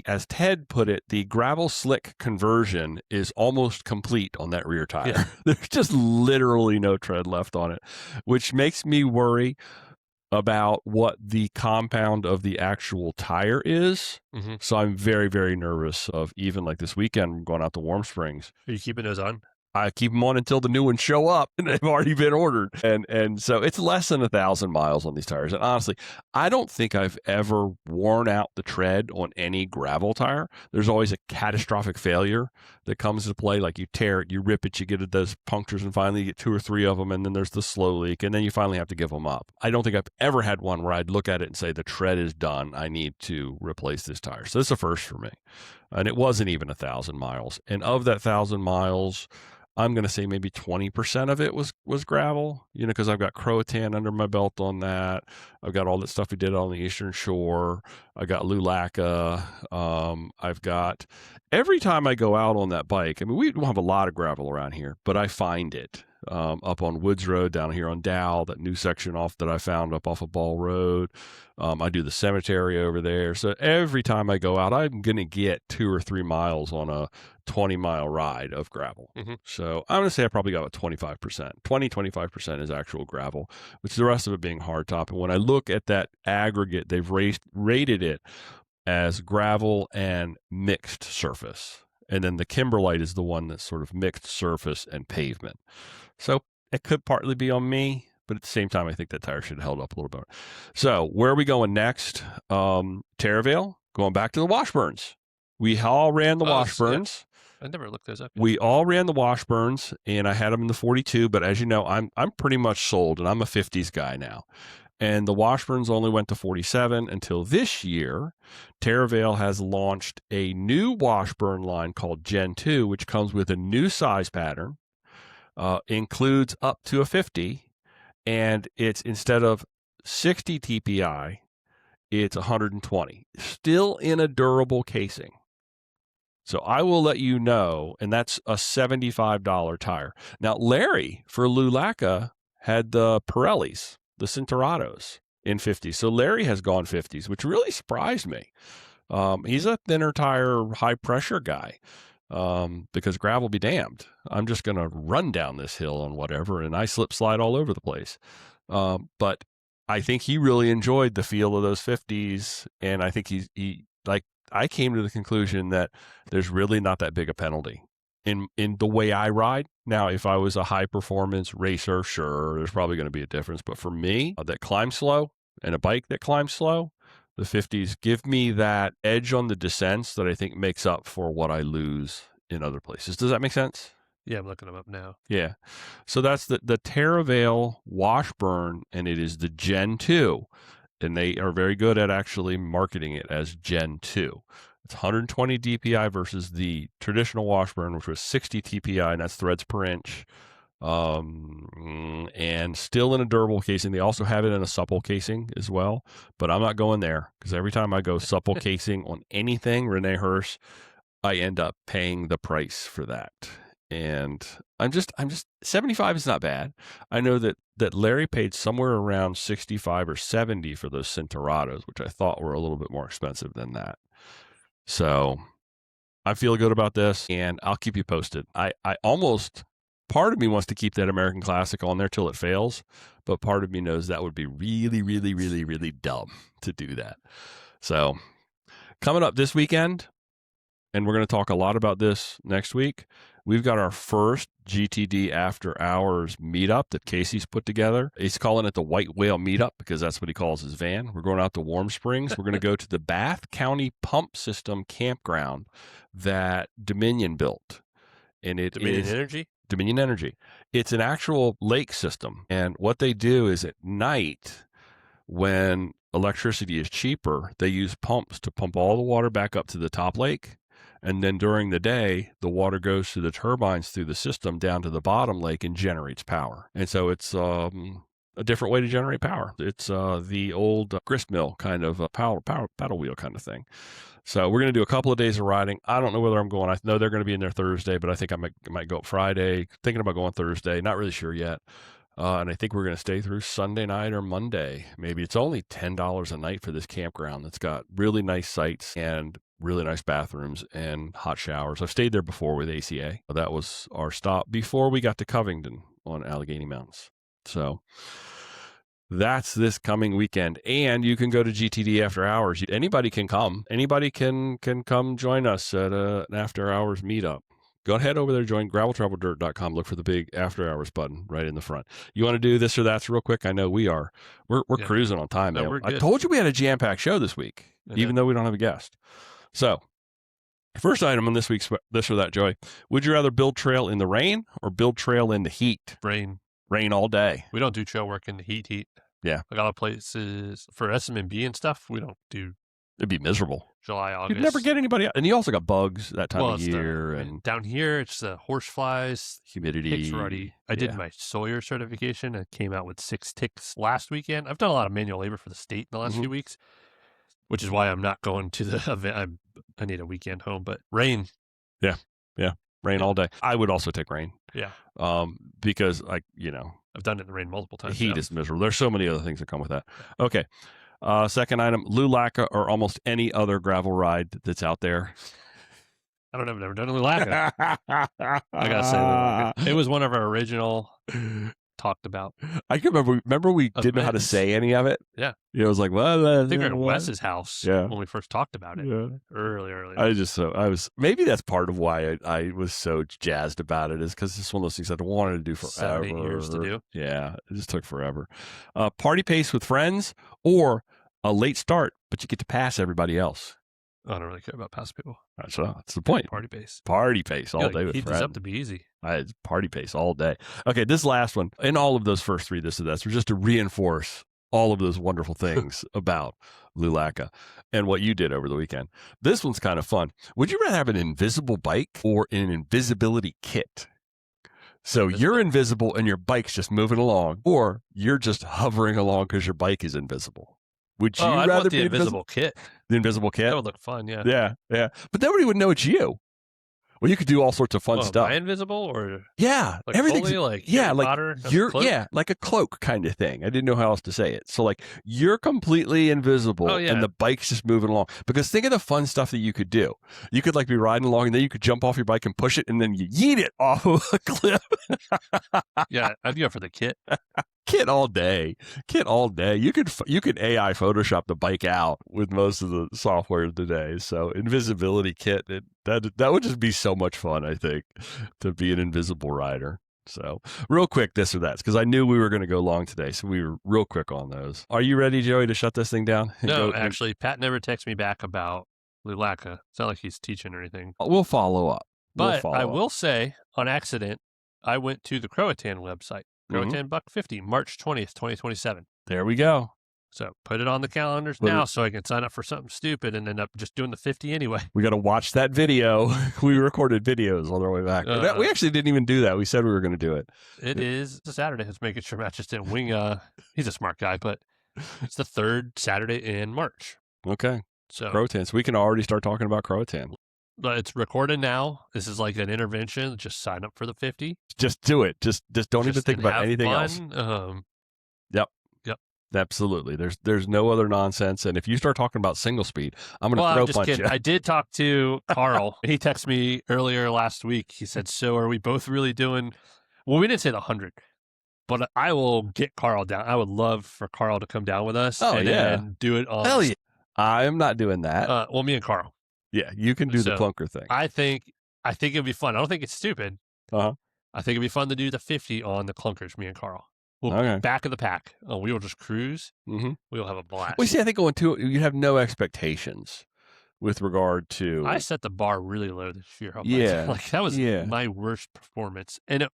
Speaker 1: as Ted put it, the gravel slick conversion is almost complete on that rear tire. Yeah. There's just literally no tread left on it, which makes me worry about what the compound of the actual tire is. So I'm very, very nervous of even like this weekend, I'm going out to Warm Springs.
Speaker 2: Are you keeping those on?
Speaker 1: I keep them on until the new ones show up, and they've already been ordered. And so it's less than 1,000 miles on these tires. And honestly, I don't think I've ever worn out the tread on any gravel tire. There's always a catastrophic failure that comes into play. Like you tear it, you rip it, you get those punctures, and finally you get 2 or 3 of them, and then there's the slow leak, and then you finally have to give them up. I don't think I've ever had one where I'd look at it and say, the tread is done. I need to replace this tire. So this is a first for me. And it wasn't even 1,000 miles. And of that 1,000 miles, I'm going to say maybe 20% of it was gravel, because I've got Croatan under my belt on that. I've got all that stuff we did on the Eastern Shore. I got Lulaca. I've got, every time I go out on that bike, I mean, we don't have a lot of gravel around here, but I find it up on Woods Road down here on Dow, that new section that I found up off of Ball Road. I do the cemetery over there. So every time I go out, I'm going to get 2 or 3 miles on a 20-mile ride of gravel. So I'm going to say I probably got about 25%. 25% is actual gravel, which the rest of it being hardtop. And when I look at that aggregate, they've rated it as gravel and mixed surface. And then the Kimberlite is the one that's sort of mixed surface and pavement. So it could partly be on me, but at the same time, I think that tire should have held up a little bit. So where are we going next? Terravale, going back to the Washburns. We all ran the Washburns.
Speaker 2: Yeah. I never looked those up yet.
Speaker 1: We all ran the Washburns, and I had them in the 42. But as you know, I'm pretty much sold, and I'm a 50s guy now. And the Washburns only went to 47 until this year. Terravale has launched a new Washburn line called Gen 2, which comes with a new size pattern, includes up to a 50, and it's instead of 60 TPI, it's 120, still in a durable casing. So I will let you know, and that's a $75 tire. Now, Larry for Lulaca had the Pirellis, the Cinturados in 50s. So Larry has gone 50s, which really surprised me. He's a thinner tire, high pressure guy, because gravel be damned. I'm just going to run down this hill on whatever, and I slip slide all over the place. But I think he really enjoyed the feel of those 50s, and I think I came to the conclusion that there's really not that big a penalty in the way I ride. Now, if I was a high performance racer, sure, there's probably going to be a difference. But for me, that climb slow and a bike that climbs slow, the 50s give me that edge on the descents that I think makes up for what I lose in other places. Does that make sense?
Speaker 2: Yeah, I'm looking them up now.
Speaker 1: Yeah. So that's the Terravale Washburn, and it is the Gen 2. And they are very good at actually marketing it as Gen 2. It's 120 DPI versus the traditional Washburn, which was 60 TPI, and that's threads per inch. And still in a durable casing. They also have it in a supple casing as well, but I'm not going there because every time I go supple casing on anything, Rene Hirsch, I end up paying the price for that. And I'm just 75 is not bad. I know that Larry paid somewhere around 65 or 70 for those Cinturados, which I thought were a little bit more expensive than that. So I feel good about this, and I'll keep you posted. I almost, part of me wants to keep that American Classic on there till it fails, but part of me knows that would be really, really, really, really dumb to do that. So coming up this weekend, and we're going to talk a lot about this next week, we've got our first GTD After Hours meetup that Casey's put together. He's calling it the White Whale Meetup because that's what he calls his van. We're going out to Warm Springs. We're going to go to the Bath County Pump System campground that Dominion built. And it is Dominion Energy. It's an actual lake system. And what they do is at night, when electricity is cheaper, they use pumps to pump all the water back up to the top lake. And then during the day, the water goes through the turbines through the system down to the bottom lake and generates power. And so it's a different way to generate power. It's the old grist mill kind of paddle wheel kind of thing. So we're going to do a couple of days of riding. I don't know whether I'm going. I know they're going to be in there Thursday, but I think I might go up Friday. Thinking about going Thursday. Not really sure yet. And I think we're going to stay through Sunday night or Monday. Maybe it's only $10 a night for this campground that's got really nice sites and really nice bathrooms and hot showers. I've stayed there before with ACA. That was our stop before we got to Covington on Allegheny Mountains. So that's this coming weekend. And you can go to GTD After Hours. Anybody can come. Anybody can come join us at an After Hours meetup. Go ahead over there, join graveltraveldirt.com. Look for the big After Hours button right in the front. You want to do this or that real quick? I know we are. We're cruising on time.
Speaker 2: No,
Speaker 1: I told you we had a jam-packed show this week, even though we don't have a guest. So, first item on this week's This or That, Joey. Would you rather build trail in the rain or build trail in the heat?
Speaker 2: Rain.
Speaker 1: Rain all day.
Speaker 2: We don't do trail work in the heat.
Speaker 1: Yeah.
Speaker 2: Like other places, for SM&B and stuff, we don't do.
Speaker 1: It'd be miserable.
Speaker 2: July, August.
Speaker 1: You'd never get anybody out. And you also got bugs that time of year.
Speaker 2: And down here, it's the horse flies.
Speaker 1: Humidity.
Speaker 2: Ticks ruddy. I did my Sawyer certification and came out with 6 ticks last weekend. I've done a lot of manual labor for the state in the last few weeks, which is why I'm not going to the event. I need a weekend home, but rain.
Speaker 1: Yeah. Rain all day. I would also take rain.
Speaker 2: Yeah.
Speaker 1: Because
Speaker 2: I've done it in the rain multiple times.
Speaker 1: The heat is miserable. There's so many other things that come with that. Okay. Second item, Lulaca or almost any other gravel ride that's out there.
Speaker 2: I don't know. I've never done a Lulaca. I got to say, Lulaca. It was one of our original talked about.
Speaker 1: I can remember we didn't know how to say any of it.
Speaker 2: Yeah.
Speaker 1: It was like, well,
Speaker 2: I think we were at Wes's house when we first talked about it.
Speaker 1: Yeah.
Speaker 2: Early.
Speaker 1: Maybe that's part of why I was so jazzed about it, is because it's one of those things I wanted to do forever.
Speaker 2: 7-8 years to do.
Speaker 1: Yeah, it just took forever. Party pace with friends or a late start, but you get to pass everybody else.
Speaker 2: I don't really care about past people.
Speaker 1: That's the point.
Speaker 2: Party pace.
Speaker 1: Party pace all day with
Speaker 2: friends. Heat this up to be easy.
Speaker 1: Party pace all day. Okay, this last one, and all of those first three, this and that, were just to reinforce all of those wonderful things about Lulaca and what you did over the weekend. This one's kind of fun. Would you rather have an invisible bike or an invisibility kit? So you're invisible and your bike's just moving along, or you're just hovering along because your bike is invisible. Would you
Speaker 2: rather
Speaker 1: want
Speaker 2: the invisible kit?
Speaker 1: The invisible kit?
Speaker 2: That would look fun, yeah.
Speaker 1: Yeah. But nobody would know it's you. Well, you could do all sorts of fun stuff.
Speaker 2: Am I invisible or?
Speaker 1: Yeah,
Speaker 2: like
Speaker 1: everything's
Speaker 2: Harry Potter,
Speaker 1: like a cloak kind of thing. I didn't know how else to say it. So like you're completely invisible, and the bike's just moving along. Because think of the fun stuff that you could do. You could like be riding along, and then you could jump off your bike and push it, and then you yeet it off of a cliff.
Speaker 2: Yeah, I'd go for the kit.
Speaker 1: Kit all day. You could AI Photoshop the bike out with most of the software today. So invisibility kit, that would just be so much fun, I think, to be an invisible rider. So real quick, this or that, because I knew we were going to go long today. So we were real quick on those. Are you ready, Joey, to shut this thing down?
Speaker 2: No, actually, Pat never texted me back about Lulaca. It's not like he's teaching or anything.
Speaker 1: We'll follow up.
Speaker 2: But I will say, on accident, I went to the Croatan website. Croatan Buck 50, March 20th, 2027.
Speaker 1: There we go.
Speaker 2: So put it on the calendars now so I can sign up for something stupid and end up just doing the 50 anyway. We
Speaker 1: got to watch that video. We recorded videos on our way back. We actually didn't even do that. We said we were going to do it.
Speaker 2: It is a Saturday. It's making sure Matt just didn't wing. He's a smart guy, but it's the third Saturday in March.
Speaker 1: Okay. So Croatan. So we can already start talking about Croatan.
Speaker 2: But it's recorded now. This is like an intervention. Just sign up for the 50.
Speaker 1: Just do it. Just don't even think about anything else. Yep. Absolutely. There's no other nonsense. And if you start talking about single speed, I'm going to throw punch you.
Speaker 2: I did talk to Carl. He texted me earlier last week. He said, "So are we both really doing?" Well, we didn't say the 100, but I will get Carl down. I would love for Carl to come down with us. And do it on.
Speaker 1: Hell yeah. I'm not doing that.
Speaker 2: Well, me and Carl.
Speaker 1: Yeah, you can do the clunker thing.
Speaker 2: I think it'd be fun. I don't think it's stupid.
Speaker 1: I
Speaker 2: think it'd be fun to do the 50 on the clunkers, me and Carl. We'll back of the pack. We will just cruise. Mm-hmm. We'll have a blast.
Speaker 1: Well, see, I think going to it, you have no expectations with regard to.
Speaker 2: I set the bar really low this year. That was my worst performance, and it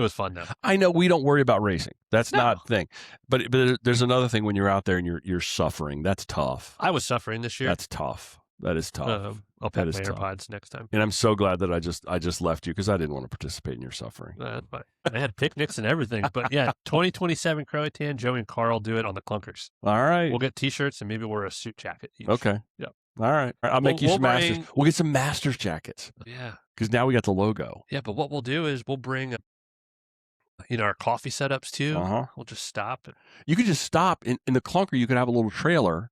Speaker 2: was fun though.
Speaker 1: I know we don't worry about racing. That's not the thing. But there's another thing when you're out there and you're suffering. That's tough.
Speaker 2: I was suffering this year.
Speaker 1: That's tough. That is tough.
Speaker 2: I'll pack my AirPods next time.
Speaker 1: And I'm so glad that I just left you because I didn't want to participate in your suffering.
Speaker 2: But I had picnics and everything. But yeah, 2027 Croatan, Joey and Carl do it on the clunkers.
Speaker 1: All right.
Speaker 2: We'll get T-shirts and maybe wear a suit jacket each.
Speaker 1: Okay.
Speaker 2: Yep.
Speaker 1: All right. I'll make you some Masters. We'll get some Masters jackets.
Speaker 2: Yeah.
Speaker 1: Because now we got the logo.
Speaker 2: Yeah, but what we'll do is we'll bring our coffee setups too. We'll just stop.
Speaker 1: You could just stop in the clunker. You could have a little trailer.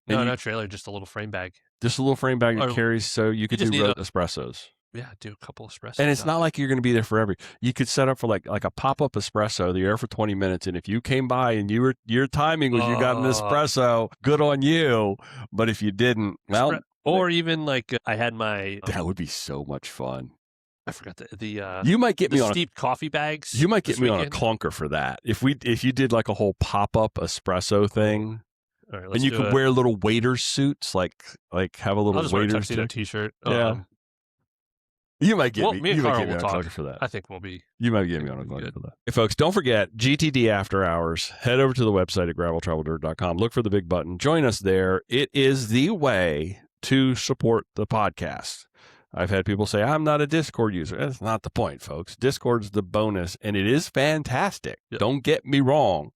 Speaker 2: No trailer, just a little frame bag.
Speaker 1: Just a little frame bag that carries, so you could do espressos.
Speaker 2: Yeah, do a couple espressos.
Speaker 1: And it's not like you're going to be there forever. You could set up for like a pop-up espresso. You're there for 20 minutes, and if you came by and your timing was you got an espresso, good on you. But if you didn't, well,
Speaker 2: or even like I had my
Speaker 1: that would be so much fun.
Speaker 2: I forgot the
Speaker 1: you might get me on
Speaker 2: steep coffee bags.
Speaker 1: You might get me on a clunker for that. If you did like a whole pop-up espresso thing.
Speaker 2: All right,
Speaker 1: and you could wear little waiter suits, like have a little waiter's
Speaker 2: T-shirt.
Speaker 1: Yeah, you might get me.
Speaker 2: Me and Carl will talk
Speaker 1: for that.
Speaker 2: I think we'll be.
Speaker 1: You might get me on a clunker for that. Hey, folks, don't forget GTD After Hours. Head over to the website at graveltraveldirt.com. Look for the big button. Join us there. It is the way to support the podcast. I've had people say, I'm not a Discord user. That's not the point, folks. Discord's the bonus, and it is fantastic. Yep. Don't get me wrong.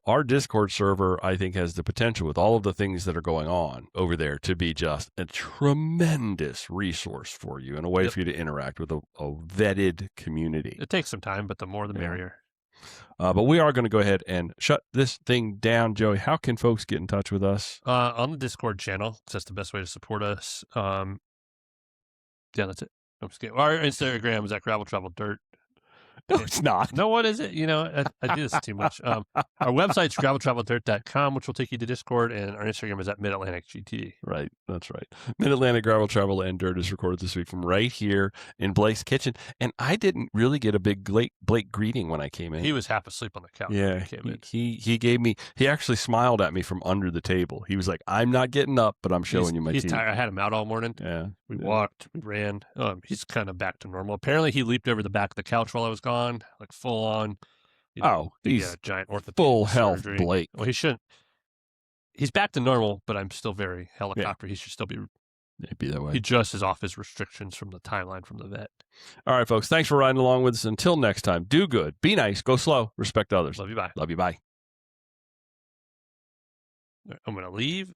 Speaker 1: Our Discord server, I think, has the potential with all of the things that are going on over there to be just a tremendous resource for you and a way for you to interact with a vetted community.
Speaker 2: It takes some time, but the more the merrier.
Speaker 1: But we are going to go ahead and shut this thing down. Joey, how can folks get in touch with us?
Speaker 2: On the Discord channel. That's the best way to support us. Yeah, that's it. I'm just kidding. Our Instagram is at Gravel Travel Dirt.
Speaker 1: No, it's not.
Speaker 2: No, what is it? I do this too much. Our website's graveltraveldirt.com, which will take you to Discord, and our Instagram is at MidAtlanticGT.
Speaker 1: Right. That's right. Mid-Atlantic Gravel Travel and Dirt is recorded this week from right here in Blake's kitchen. And I didn't really get a big Blake greeting when I came in.
Speaker 2: He was half asleep on the couch.
Speaker 1: Yeah. He actually smiled at me from under the table. He was like, I'm not getting up, but I'm showing you my teeth.
Speaker 2: He's tired. I had him out all morning.
Speaker 1: Yeah.
Speaker 2: We walked, we ran. He's kind of back to normal. Apparently, he leaped over the back of the couch while I was gone, like full on.
Speaker 1: He's
Speaker 2: a giant orthopedic
Speaker 1: full health
Speaker 2: surgery.
Speaker 1: Blake.
Speaker 2: Well, he shouldn't. He's back to normal, but I'm still very helicopter. Yeah. He should still be
Speaker 1: that way.
Speaker 2: He just is off his restrictions from the timeline from the vet.
Speaker 1: All right, folks. Thanks for riding along with us. Until next time, do good, be nice, go slow, respect others.
Speaker 2: Love you. Bye.
Speaker 1: Love you. Bye.
Speaker 2: I'm going to leave.